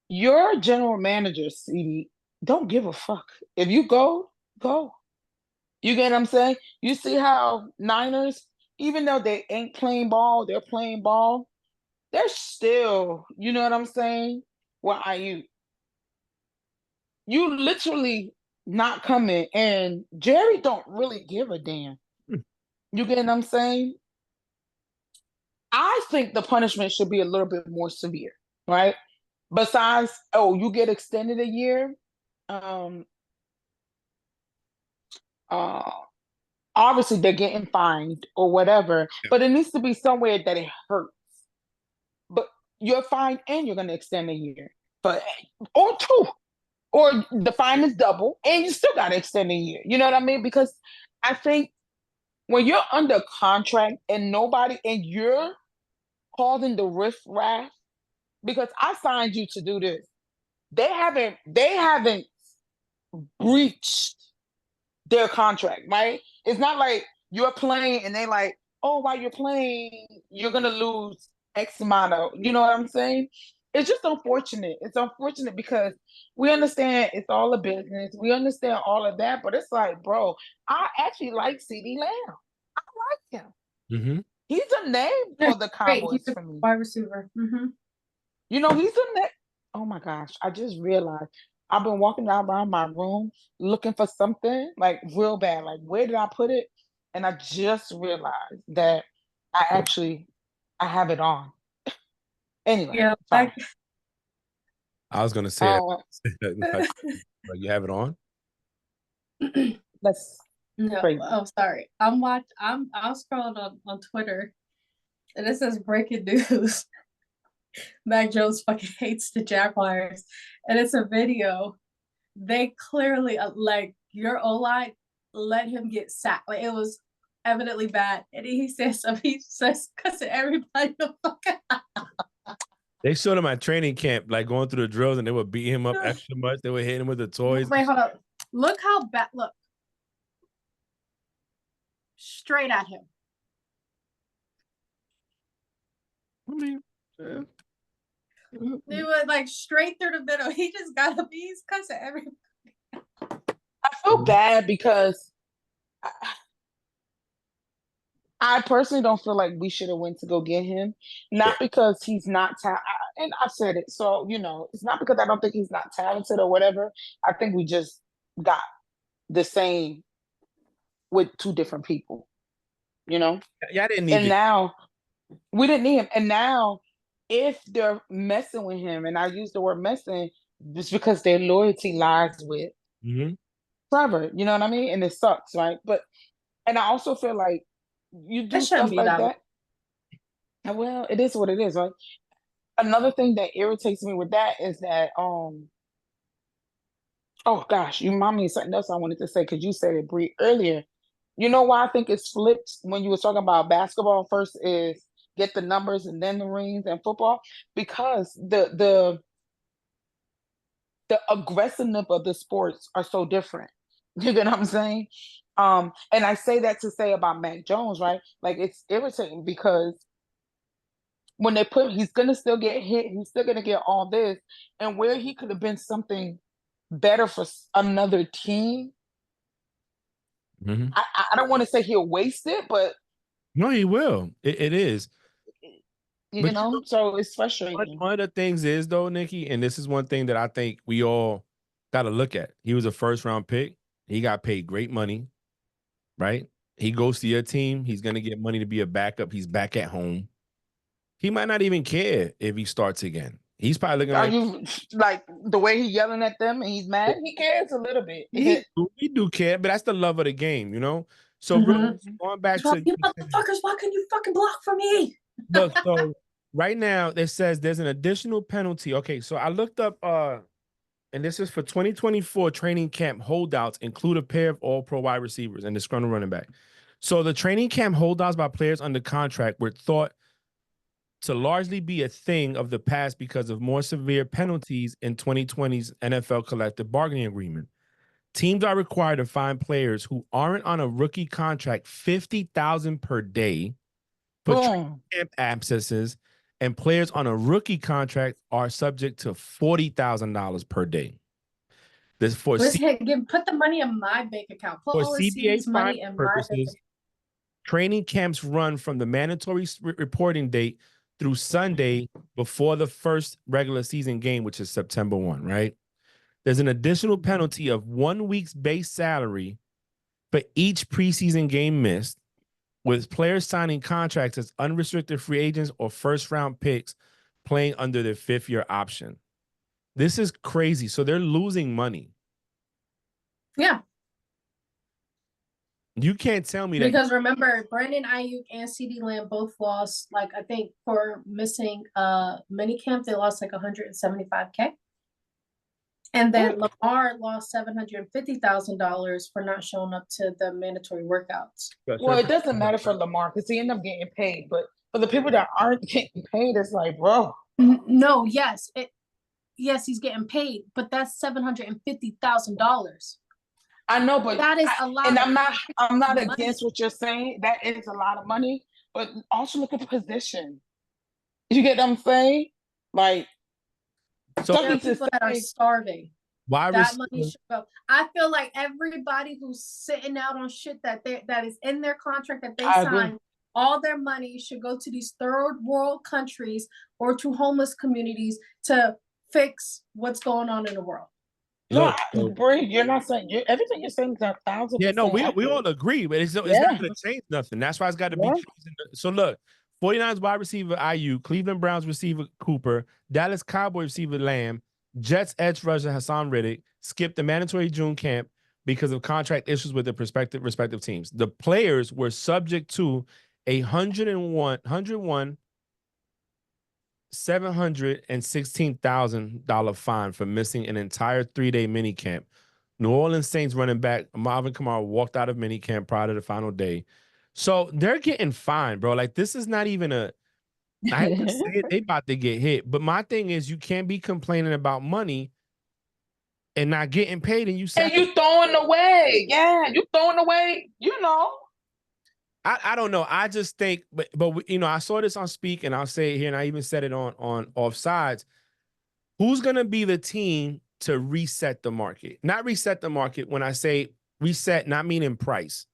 [SPEAKER 4] Your general manager, CeeDee, don't give a fuck. If you go. You get what I'm saying? You see how Niners, even though they ain't playing ball, they're playing ball. They're still, you know what I'm saying? What are you? You literally not coming, and Jerry don't really give a damn. You get what I'm saying? I think the punishment should be a little bit more severe, right? Besides, you get extended a year. Obviously they're getting fined or whatever, but it needs to be somewhere that it hurts. But you're fined and you're going to extend a year, or two, or the fine is double and you still got to extend a year. You know what I mean? Because I think when you're under contract and you're causing the riff-raff, because I signed you to do this, they haven't breached their contract, right? It's not like you're playing and they like, oh, while you're playing, you're gonna lose X amount of, you know what I'm saying? It's just unfortunate. It's unfortunate because we understand it's all a business. We understand all of that, but it's like, bro, I actually like CD Lamb. I like him.
[SPEAKER 1] Mm-hmm.
[SPEAKER 4] He's a name
[SPEAKER 3] Yeah,
[SPEAKER 4] for the
[SPEAKER 3] great.
[SPEAKER 4] Cowboys
[SPEAKER 3] He's a
[SPEAKER 4] for me.
[SPEAKER 3] wide receiver.
[SPEAKER 4] You know, he's a name. Oh my gosh, I just realized I've been walking around my room looking for something like real bad. Like, where did I put it? And I just realized that I have it on. Anyway,
[SPEAKER 3] Yeah,
[SPEAKER 4] sorry.
[SPEAKER 1] I was gonna say
[SPEAKER 4] Uh,
[SPEAKER 1] that. Like, you have it on?
[SPEAKER 4] that's
[SPEAKER 3] no,
[SPEAKER 4] crazy.
[SPEAKER 3] oh sorry. I was scrolling on Twitter and it says breaking news. Mac Jones fucking hates the Jaguars. And it's a video. They clearly like your O-line let him get sacked. Like it was evidently bad. And he says cussing everybody the fuck out.
[SPEAKER 1] They showed him at training camp, like going through the drills, and they would beat him up extra much. They would hit him with the toys.
[SPEAKER 3] Wait, hold up. Look how bad look. Straight at him.
[SPEAKER 1] I mean, yeah.
[SPEAKER 3] It was like straight through the middle. He just got up. He's cussing everybody.
[SPEAKER 4] I feel bad because I personally don't feel like we should have went to go get him. Not because he's not talented, and I've said it. So, you know, it's not because I don't think he's not talented or whatever. I think we just got the same with two different people, you know?
[SPEAKER 1] Yeah, I didn't need
[SPEAKER 4] And
[SPEAKER 1] to.
[SPEAKER 4] now we didn't need him. And now if they're messing with him, and I use the word messing, just because their loyalty lies with
[SPEAKER 1] Mm-hmm.
[SPEAKER 4] Trevor, you know what I mean? And it sucks, right? But and I also feel like you
[SPEAKER 3] It
[SPEAKER 4] do
[SPEAKER 3] shouldn't
[SPEAKER 4] stuff
[SPEAKER 3] be
[SPEAKER 4] like
[SPEAKER 3] that way.
[SPEAKER 4] that. And well, it is what it is, right? Another thing that irritates me with that is that oh gosh, you remind me of something else I wanted to say because you said it Bree earlier. You know why I think it's flipped when you were talking about basketball first is get the numbers and then the rings and football because the aggressiveness of the sports are so different. You get what I'm saying? And I say that to say about Mac Jones, right? Like it's irritating because when they put he's gonna still get hit, he's still gonna get all this, and where he could have been something better for another team.
[SPEAKER 1] Mm-hmm.
[SPEAKER 4] I don't want to say he'll waste it, but
[SPEAKER 1] No, he will. It is.
[SPEAKER 4] you
[SPEAKER 1] But you
[SPEAKER 4] know,
[SPEAKER 1] know,
[SPEAKER 4] so it's
[SPEAKER 1] one,
[SPEAKER 4] frustrating.
[SPEAKER 1] one of the things is though, Nikki, and this is one thing that I think we all got to look at. He was a first round pick. He got paid great money, right? He goes to your team. He's gonna get money to be a backup. He's back at home. He might not even care if he starts again. He's probably looking
[SPEAKER 4] Are
[SPEAKER 1] like
[SPEAKER 4] you like the way he yelling at them and he's mad? He cares a little bit.
[SPEAKER 1] we do care, but that's the love of the game, you know. So real
[SPEAKER 3] Mhm.
[SPEAKER 1] quick, going back
[SPEAKER 3] So,
[SPEAKER 1] to
[SPEAKER 3] you motherfuckers, why can you fucking block for me?
[SPEAKER 1] look, so right now it says there's an additional penalty. Okay, so I looked up and this is for 2024 training camp holdouts include a pair of all pro wide receivers and the scrum running back. So the training camp holdouts by players under contract were thought to largely be a thing of the past because of more severe penalties in 2020's NFL collective bargaining agreement. Teams are required to find players who aren't on a rookie contract $50,000 per day for
[SPEAKER 4] Boom.
[SPEAKER 1] camp absences, and players on a rookie contract are subject to $40,000 per day. This for
[SPEAKER 3] Put the money in my bank account. Put
[SPEAKER 1] for
[SPEAKER 3] all the
[SPEAKER 1] CBA
[SPEAKER 3] CD's
[SPEAKER 1] fine
[SPEAKER 3] money in my bank
[SPEAKER 1] purposes. Training camps run from the mandatory reporting date through Sunday before the first regular season game, which is September 1, right? There's an additional penalty of 1 week's base salary for each preseason game missed, with players signing contracts as unrestricted free agents or first round picks playing under their 5th-year option. This is crazy. So they're losing money.
[SPEAKER 3] Yeah.
[SPEAKER 1] You can't tell me that.
[SPEAKER 3] Because remember, Brandon Ayuk and CD Lamb both lost, like I think for missing mini camp, they lost like 175K. And then Lamar lost $750,000 for not showing up to the mandatory workouts.
[SPEAKER 4] Well, it doesn't matter for Lamar because he ended up getting paid. But for the people that aren't getting paid, it's like, bro.
[SPEAKER 3] No, yes, he's getting paid, but that's $750,000.
[SPEAKER 4] I know, but
[SPEAKER 3] that is a lot.
[SPEAKER 4] And I'm not against what you're saying. That is a lot of money. but also look at the position. You get what I'm saying? Like,
[SPEAKER 1] So
[SPEAKER 3] There are
[SPEAKER 4] Chucky to
[SPEAKER 3] people that are
[SPEAKER 4] say,
[SPEAKER 3] starving.
[SPEAKER 1] why
[SPEAKER 3] That money
[SPEAKER 1] receiver?
[SPEAKER 3] should go. I feel like everybody who's sitting out on shit that is in their contract that they
[SPEAKER 4] I agree.
[SPEAKER 3] signed, all their money should go to these third world countries or to homeless communities to fix what's going on in the world.
[SPEAKER 4] No,
[SPEAKER 1] Look,
[SPEAKER 4] Bree, you're not saying everything you're saying is 1,000%
[SPEAKER 1] yeah, no, we
[SPEAKER 4] accurate.
[SPEAKER 1] all agree, but it's not
[SPEAKER 4] Yeah.
[SPEAKER 1] going to change nothing. That's why it's got to be
[SPEAKER 4] Yeah.
[SPEAKER 1] chosen. So look, 49ers wide receiver IU, Cleveland Browns receiver Cooper, Dallas Cowboy receiver Lamb, Jets edge rusher Hassan Riddick skipped the mandatory June camp because of contract issues with their respective teams. The players were subject to a $716,000 fine for missing an entire 3-day minicamp. New Orleans Saints running back Marvin Kamara walked out of minicamp prior to the final day. So they're getting fined, bro. Like, this is not even a, I hate to say it, they about to get hit. But my thing is, you can't be complaining about money and not getting paid, and you
[SPEAKER 4] And you throwing away. Yeah, you throwing away,
[SPEAKER 1] I don't know. I just think, but I saw this on Speak, and I'll say it here, and I even said it on Offsides. Who's gonna be the team to reset the market? Not reset the market. When I say reset, not meaning price,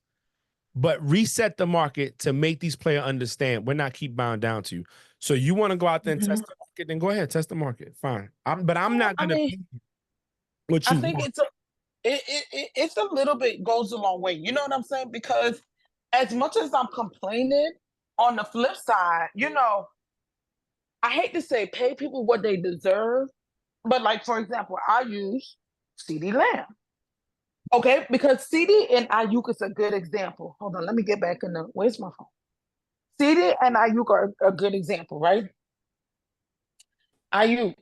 [SPEAKER 1] but reset the market to make these players understand we're not keep bound down to you. So you want to go out there and test the market, then go ahead, test the market. Fine. But I'm not gonna pay what
[SPEAKER 4] I
[SPEAKER 1] you
[SPEAKER 4] think
[SPEAKER 1] want.
[SPEAKER 4] it's a little bit goes a long way. You know what I'm saying? Because as much as I'm complaining, on the flip side, I hate to say pay people what they deserve, but like for example, I use CD Lamb. Okay, because CD and Ayuk is a good example. Hold on, let me get back in the where's my phone? CD and Ayuk are a good example, right? Ayuk,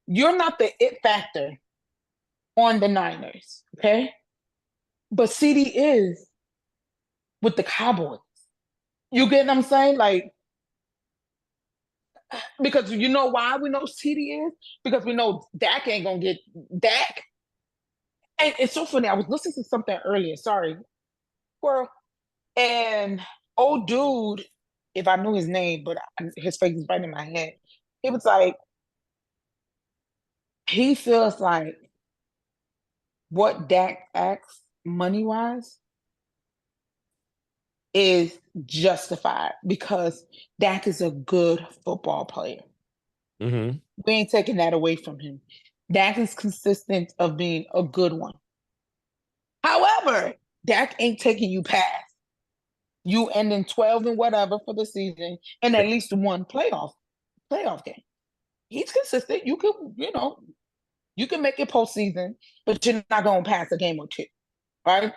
[SPEAKER 4] you're not the it factor on the Niners, okay? But CD is with the Cowboys. You get what I'm saying? Like, because you know why we know CD is? Because we know Dak ain't gonna get Dak. And it's so funny. I was listening to something earlier. Sorry, squirrel. And old dude, if I knew his name, but his face is right in my head. He was like, he feels like what Dak acts money wise is justified because Dak is a good football player.
[SPEAKER 1] Mm-hmm.
[SPEAKER 4] We ain't taking that away from him. Dak is consistent of being a good one. However, Dak ain't taking you past you ending 12 and whatever for the season and at least one playoff game. He's consistent. You can make it postseason, but you're not gonna pass a game or two, right?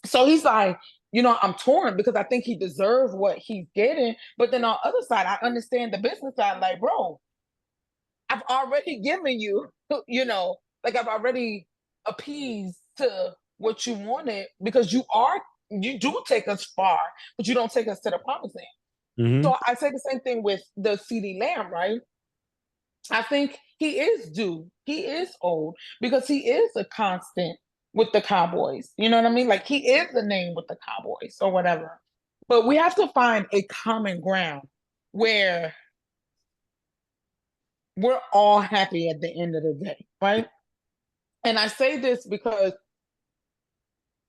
[SPEAKER 4] So he's like, I'm torn because I think he deserves what he's getting, but then on the other side, I understand the business side. Like, bro, I've already given you, like I've already appeased to what you wanted because you do take us far, but you don't take us to the promised land.
[SPEAKER 1] Mm-hmm.
[SPEAKER 4] So I say the same thing with the CD Lamb, right? I think he is due. He is old because he is a constant with the Cowboys. You know what I mean? Like he is the name with the Cowboys or whatever. But we have to find a common ground where we're all happy at the end of the day, right? And I say this because,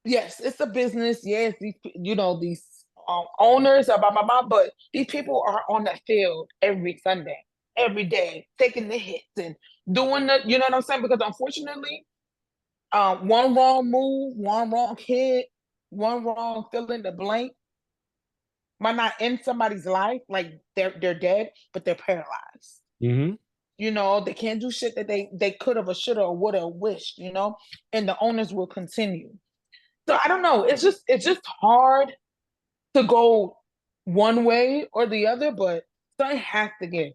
[SPEAKER 4] yes, it's a business. Yes, these owners, blah, blah, blah, but these people are on the field every Sunday, every day, taking the hits and doing you know what I'm saying? Because unfortunately, one wrong move, one wrong hit, one wrong fill in the blank might not end somebody's life, like they're dead, but they're paralyzed.
[SPEAKER 1] Mm-hmm.
[SPEAKER 4] They can't do shit that they could have or should have or would have wished, and the owners will continue. So I don't know. It's just hard to go one way or the other, but something has to give.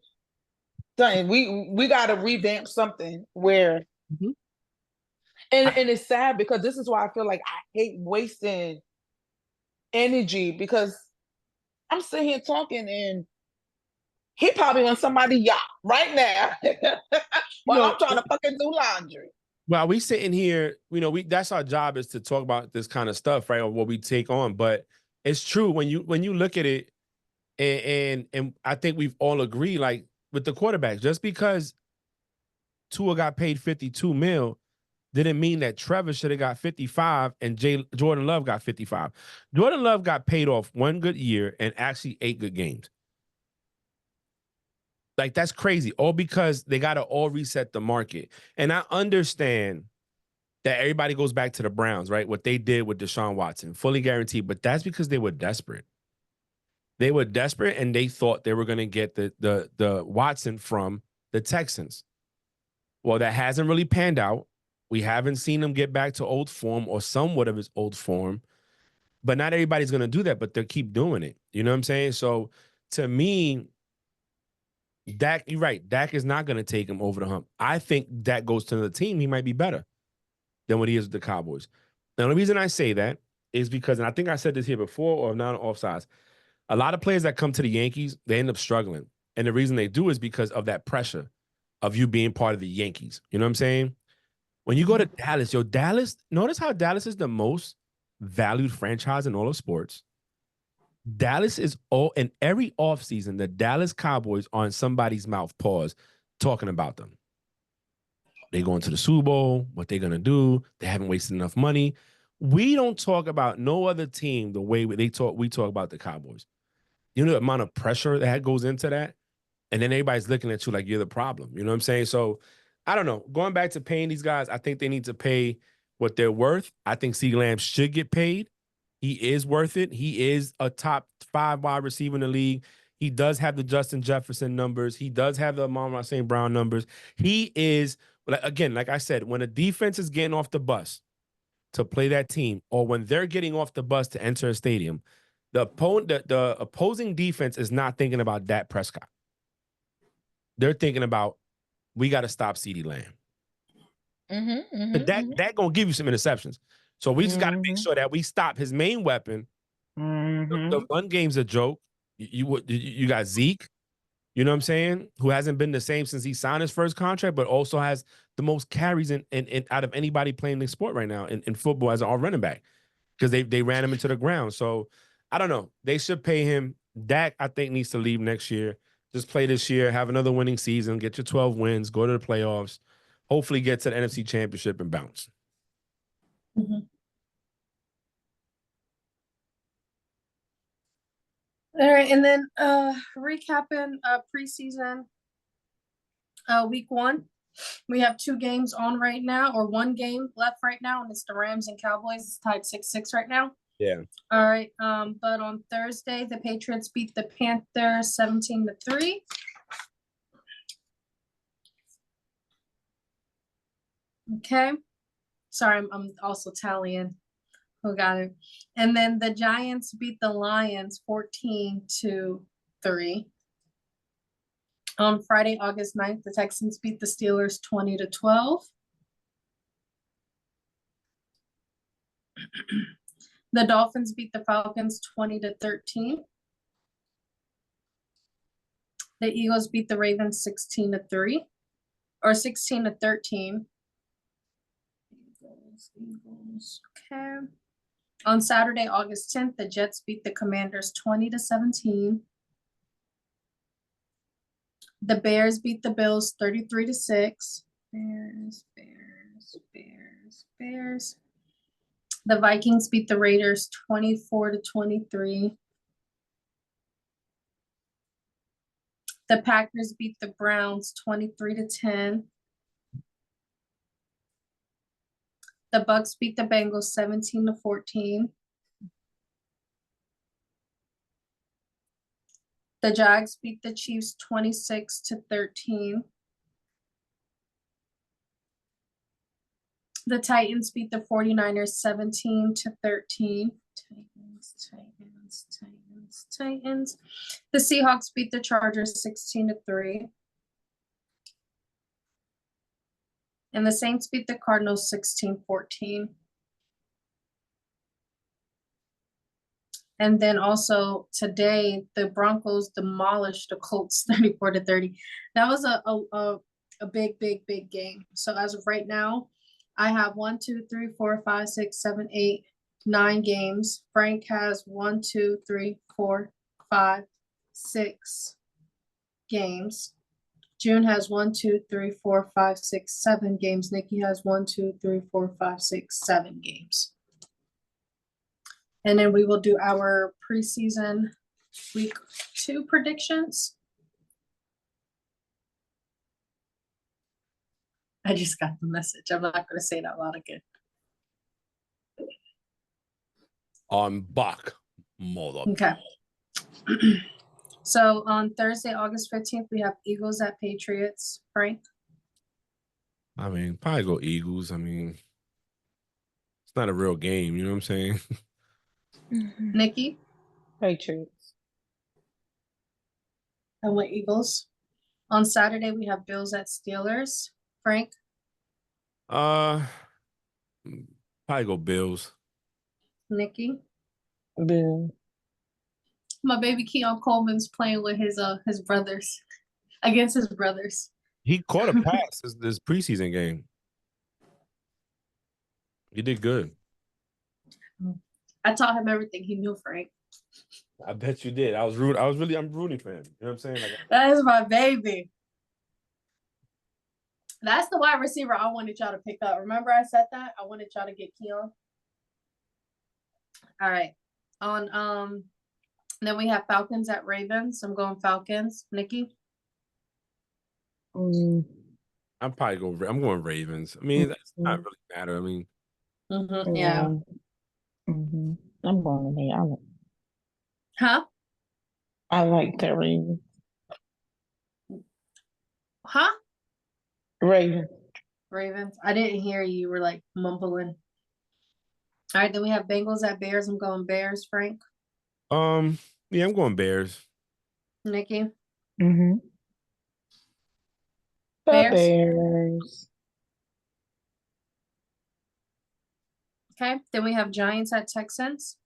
[SPEAKER 4] Something we got to revamp something where,
[SPEAKER 1] Mm-hmm.
[SPEAKER 4] and it's sad because this is why I feel like I hate wasting energy because I'm sitting here talking and he probably on somebody's yacht right now while I'm trying to fucking do laundry.
[SPEAKER 1] Well, we sitting here, that's our job is to talk about this kind of stuff, right? Or what we take on. But it's true when you look at it, and I think we've all agreed, like with the quarterbacks, just because Tua got paid 52 mil didn't mean that Trevor should have got 55 and Jordan Love got 55. Jordan Love got paid off one good year and actually 8 good games. Like, that's crazy. All because they got to all reset the market. And I understand that everybody goes back to the Browns, right? What they did with Deshaun Watson, fully guaranteed. But that's because they were desperate. They were desperate, and they thought they were going to get the Watson from the Texans. Well, that hasn't really panned out. We haven't seen him get back to old form or somewhat of his old form. But not everybody's going to do that, but they'll keep doing it. You know what I'm saying? So to me, Dak, you're right. Dak is not going to take him over the hump. I think Dak goes to the team, he might be better than what he is with the Cowboys. Now, the reason I say that is because, and I think I said this here before, or not offsides, a lot of players that come to the Yankees, they end up struggling. And the reason they do is because of that pressure of you being part of the Yankees. You know what I'm saying? When you go to Dallas, Dallas, notice how Dallas is the most valued franchise in all of sports. Dallas is all, in every offseason, the Dallas Cowboys are in somebody's mouth, pause, talking about them. They going to the Super Bowl, what they're going to do. They haven't wasted enough money. We don't talk about no other team the way we talk about the Cowboys. You know the amount of pressure that goes into that? And then everybody's looking at you like you're the problem. You know what I'm saying? So I don't know. Going back to paying these guys, I think they need to pay what they're worth. I think CeeDee Lamb should get paid. He is worth it. He is a top 5 wide receiver in the league. He does have the Justin Jefferson numbers. He does have the Amon St. Brown numbers. He is, again, like I said, when a defense is getting off the bus to play that team, or when they're getting off the bus to enter a stadium, the opposing defense is not thinking about Dak Prescott. They're thinking about, we got to stop CeeDee Lamb. But that gonna give you some interceptions. So we just got to make sure that we stop his main weapon. The run game's a joke. You got Zeke, you know what I'm saying, who hasn't been the same since he signed his first contract, but also has the most carries in out of anybody playing the sport right now in football as an all running back, because they ran him into the ground. So I don't know. They should pay him. Dak, I think, needs to leave next year. Just play this year, have another winning season, get your 12 wins, go to the playoffs, hopefully get to the NFC Championship and bounce.
[SPEAKER 3] Mm-hmm. All right, and then recapping preseason week 1. We have 2 games on right now, or 1 game left right now, and it's the Rams and Cowboys. It's tied 6-6 right now.
[SPEAKER 1] Yeah.
[SPEAKER 3] All right. But on Thursday, the Patriots beat the Panthers 17-3. Okay. Sorry, I'm also tallying who got it. And then the Giants beat the Lions 14-3. On Friday, August 9th, the Texans beat the Steelers 20-12. The Dolphins beat the Falcons 20-13. The Eagles beat the Ravens 16-3, or 16-13. Eagles. Okay. On Saturday, August 10th, the Jets beat the Commanders 20-17. The Bears beat the Bills 33-6. Bears. The Vikings beat the Raiders 24-23. The Packers beat the Browns 23-10. The Bucks beat the Bengals 17-14. The Jags beat the Chiefs 26-13. The Titans beat the 49ers 17-13. Titans. The Seahawks beat the Chargers 16-3. And the Saints beat the Cardinals 16-14. And then also today, the Broncos demolished the Colts 34-30. That was a big game. So as of right now, I have 1, 2, 3, 4, 5, 6, 7, 8, 9 games. Frank has 1, 2, 3, 4, 5, 6 games. June has 1, 2, 3, 4, 5, 6, 7 games. Nikki has 1, 2, 3, 4, 5, 6, 7 games. And then we will do our preseason week 2 predictions. I just got the message. I'm not going to say it out loud again.
[SPEAKER 1] I'm back, mother.
[SPEAKER 3] Okay. So on Thursday, August 15th, we have Eagles at Patriots. Frank?
[SPEAKER 1] I mean, probably go Eagles. I mean, it's not a real game. You know what I'm saying?
[SPEAKER 3] Nikki?
[SPEAKER 4] Patriots.
[SPEAKER 3] I went Eagles. On Saturday, we have Bills at Steelers. Frank?
[SPEAKER 1] Probably go Bills.
[SPEAKER 3] Nikki?
[SPEAKER 4] Bill.
[SPEAKER 3] My baby Keon Coleman's playing with his brothers. Against his brothers.
[SPEAKER 1] He caught a pass this preseason game. He did good.
[SPEAKER 3] I taught him everything he knew, Frank.
[SPEAKER 1] I bet you did. I'm rooting for him. You know what I'm saying? Like,
[SPEAKER 3] That is my baby. That's the wide receiver I wanted y'all to pick up. Remember I said that? I wanted y'all to get Keon. All right. On then we have Falcons at Ravens. I'm going Falcons. Nikki?
[SPEAKER 4] Mm,
[SPEAKER 1] I'm going Ravens. I mean, that's not really matter. I mean,
[SPEAKER 3] Yeah.
[SPEAKER 4] I'm going to be.
[SPEAKER 3] Huh?
[SPEAKER 4] I like the Ravens.
[SPEAKER 3] Huh?
[SPEAKER 4] Ravens.
[SPEAKER 3] Ravens. I didn't hear you. You were like mumbling. All right, then we have Bengals at Bears. I'm going Bears, Frank.
[SPEAKER 1] yeah, I'm going Bears.
[SPEAKER 3] Nikki?
[SPEAKER 4] Mm-hmm. The
[SPEAKER 3] Bears?
[SPEAKER 4] Bears.
[SPEAKER 3] Okay, then we have Giants at Texans.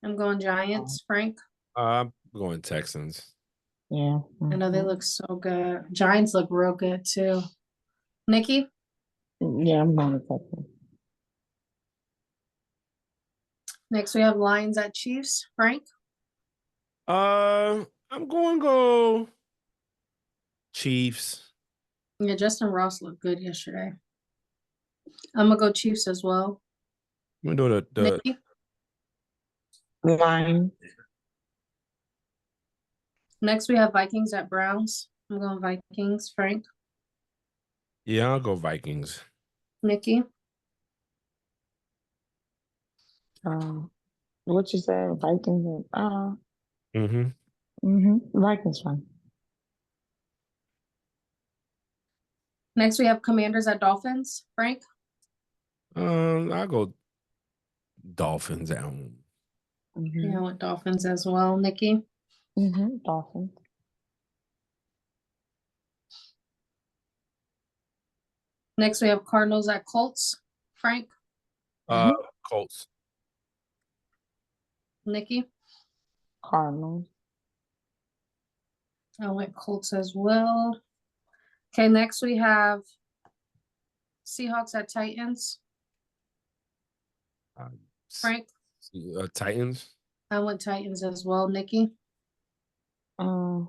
[SPEAKER 3] I'm going Giants, Frank.
[SPEAKER 1] I'm going Texans.
[SPEAKER 4] Yeah.
[SPEAKER 3] I know they look so good. Giants look real good too. Nikki?
[SPEAKER 4] Yeah, I'm going to Texans.
[SPEAKER 3] Next we have Lions at Chiefs, Frank.
[SPEAKER 1] I'm going to go Chiefs.
[SPEAKER 3] Yeah, Justin Ross looked good yesterday. I'm gonna go Chiefs as well.
[SPEAKER 1] I'm going to do
[SPEAKER 3] Nikki?
[SPEAKER 4] Lions.
[SPEAKER 3] Next we have Vikings at Browns. I'm going Vikings, Frank.
[SPEAKER 1] Yeah, I'll go Vikings.
[SPEAKER 3] Nikki?
[SPEAKER 4] What you said? Vikings.
[SPEAKER 1] Mm-hmm.
[SPEAKER 4] Vikings fine.
[SPEAKER 3] Next we have Commanders at Dolphins, Frank.
[SPEAKER 1] I'll go Dolphins at home.
[SPEAKER 3] Yeah, I went Dolphins as well. Nikki?
[SPEAKER 4] Dolphins.
[SPEAKER 3] Next we have Cardinals at Colts, Frank.
[SPEAKER 1] Colts.
[SPEAKER 3] Nikki?
[SPEAKER 4] Cardinals.
[SPEAKER 3] I went Colts as well. Okay, next we have Seahawks at Titans. Frank?
[SPEAKER 1] Titans.
[SPEAKER 3] I went Titans as well. Nikki?
[SPEAKER 4] I'm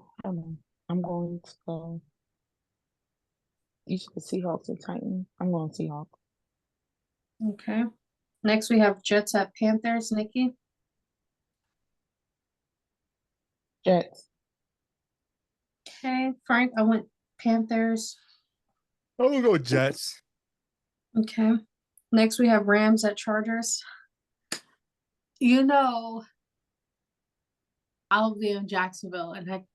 [SPEAKER 4] going to go. You said Seahawks and Titans. I'm going Seahawks.
[SPEAKER 3] Okay. Next we have Jets at Panthers. Nikki?
[SPEAKER 4] Jets.
[SPEAKER 3] Okay. Frank, I went Panthers.
[SPEAKER 1] I'm going to go Jets.
[SPEAKER 3] Okay. Next we have Rams at Chargers. You know, I'll be in Jacksonville and I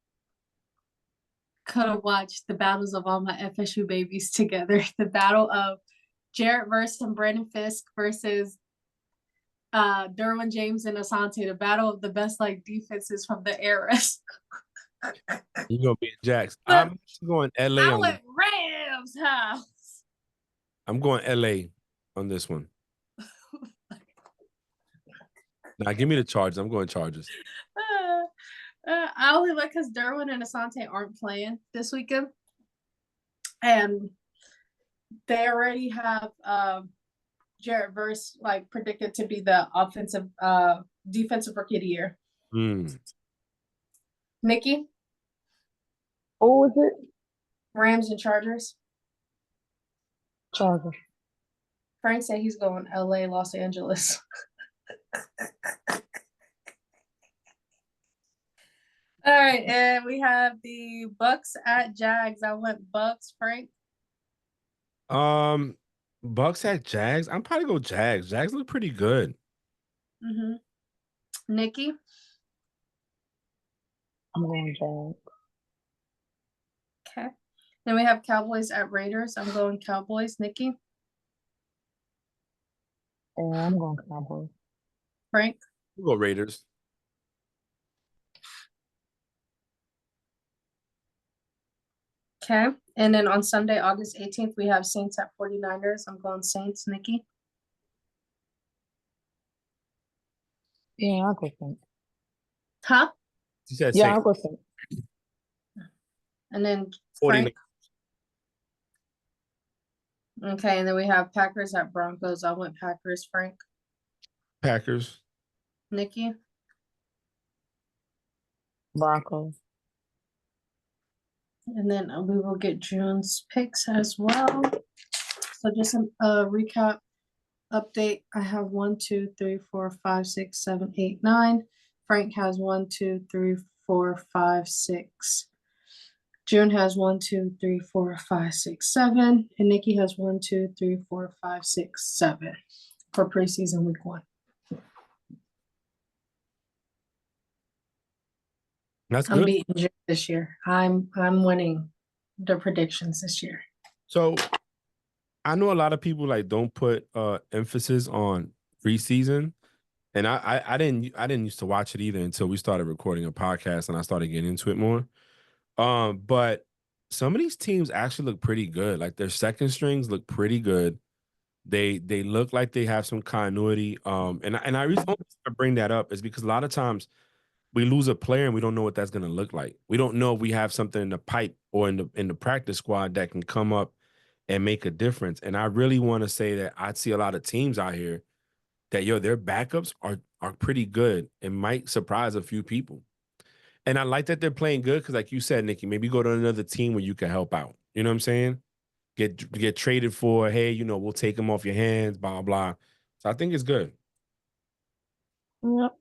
[SPEAKER 3] could have watched the battles of all my FSU babies together. The battle of Jarrett versus Brandon Fisk versus Derwin James and Asante, the battle of the best like defenses from the eras.
[SPEAKER 1] You're gonna be in Jacks. I'm going LA.
[SPEAKER 3] I went Rams house.
[SPEAKER 1] I'm going LA on this one. Now give me the Chargers. I'm going Chargers.
[SPEAKER 3] I only like because Derwin and Asante aren't playing this weekend, and they already have Jared Verse like predicted to be the defensive rookie of the year. Nikki,
[SPEAKER 4] Who was it?
[SPEAKER 3] Rams and Chargers.
[SPEAKER 4] Chargers.
[SPEAKER 3] Frank said he's going LA, Los Angeles. All right, and we have the Bucks at Jags. I went Bucks, Frank.
[SPEAKER 1] Bucks at Jags. I'm probably go Jags. Jags look pretty good.
[SPEAKER 3] Mm-hmm. Nikki,
[SPEAKER 4] I'm going Jags.
[SPEAKER 3] okay. Then we have Cowboys at Raiders. I'm going Cowboys. Nikki,
[SPEAKER 4] Yeah, I'm going Cowboys.
[SPEAKER 3] Frank,
[SPEAKER 1] We'll go Raiders.
[SPEAKER 3] okay. And then on Sunday, August 18th, we have Saints at 49ers. I'm going Saints. Nikki,
[SPEAKER 4] Yeah, I'll go Saints.
[SPEAKER 3] huh?
[SPEAKER 1] She said
[SPEAKER 4] Yeah,
[SPEAKER 1] Saints.
[SPEAKER 4] I'll go Saints.
[SPEAKER 3] And then
[SPEAKER 1] 49ers.
[SPEAKER 3] Frank. Okay, and then we have Packers at Broncos. I went Packers, Frank.
[SPEAKER 1] Packers.
[SPEAKER 3] Nikki,
[SPEAKER 4] Broncos.
[SPEAKER 3] and then we will get June's picks as well. So just a recap update. I have 1, 2, 3, 4, 5, 6, 7, 8, 9. Frank has 1, 2, 3, 4, 5, 6. June has 1, 2, 3, 4, 5, 6, 7. And Nikki has 1, 2, 3, 4, 5, 6, 7 for preseason week 1.
[SPEAKER 1] That's
[SPEAKER 3] I'm
[SPEAKER 1] good.
[SPEAKER 3] beating June this year. I'm winning the predictions this year.
[SPEAKER 1] So I know a lot of people like don't put emphasis on preseason. And I didn't used to watch it either until we started recording a podcast and I started getting into it more. But some of these teams actually look pretty good. Like their second strings look pretty good. They look like they have some continuity. And I reason I bring that up is because a lot of times we lose a player and we don't know what that's gonna look like. We don't know if we have something in the pipe or in the practice squad that can come up and make a difference. And I really want to say that I see a lot of teams out here that their backups are pretty good and might surprise a few people. And I like that they're playing good because, like you said, Nikki, maybe go to another team where you can help out. You know what I'm saying? Get traded for, hey, we'll take them off your hands, blah, blah. So I think it's good.
[SPEAKER 4] Yep.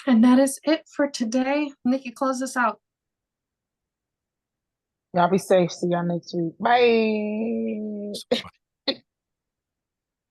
[SPEAKER 3] And that is it for today. Nikki, close us out.
[SPEAKER 4] Y'all be safe. See y'all next week. Bye.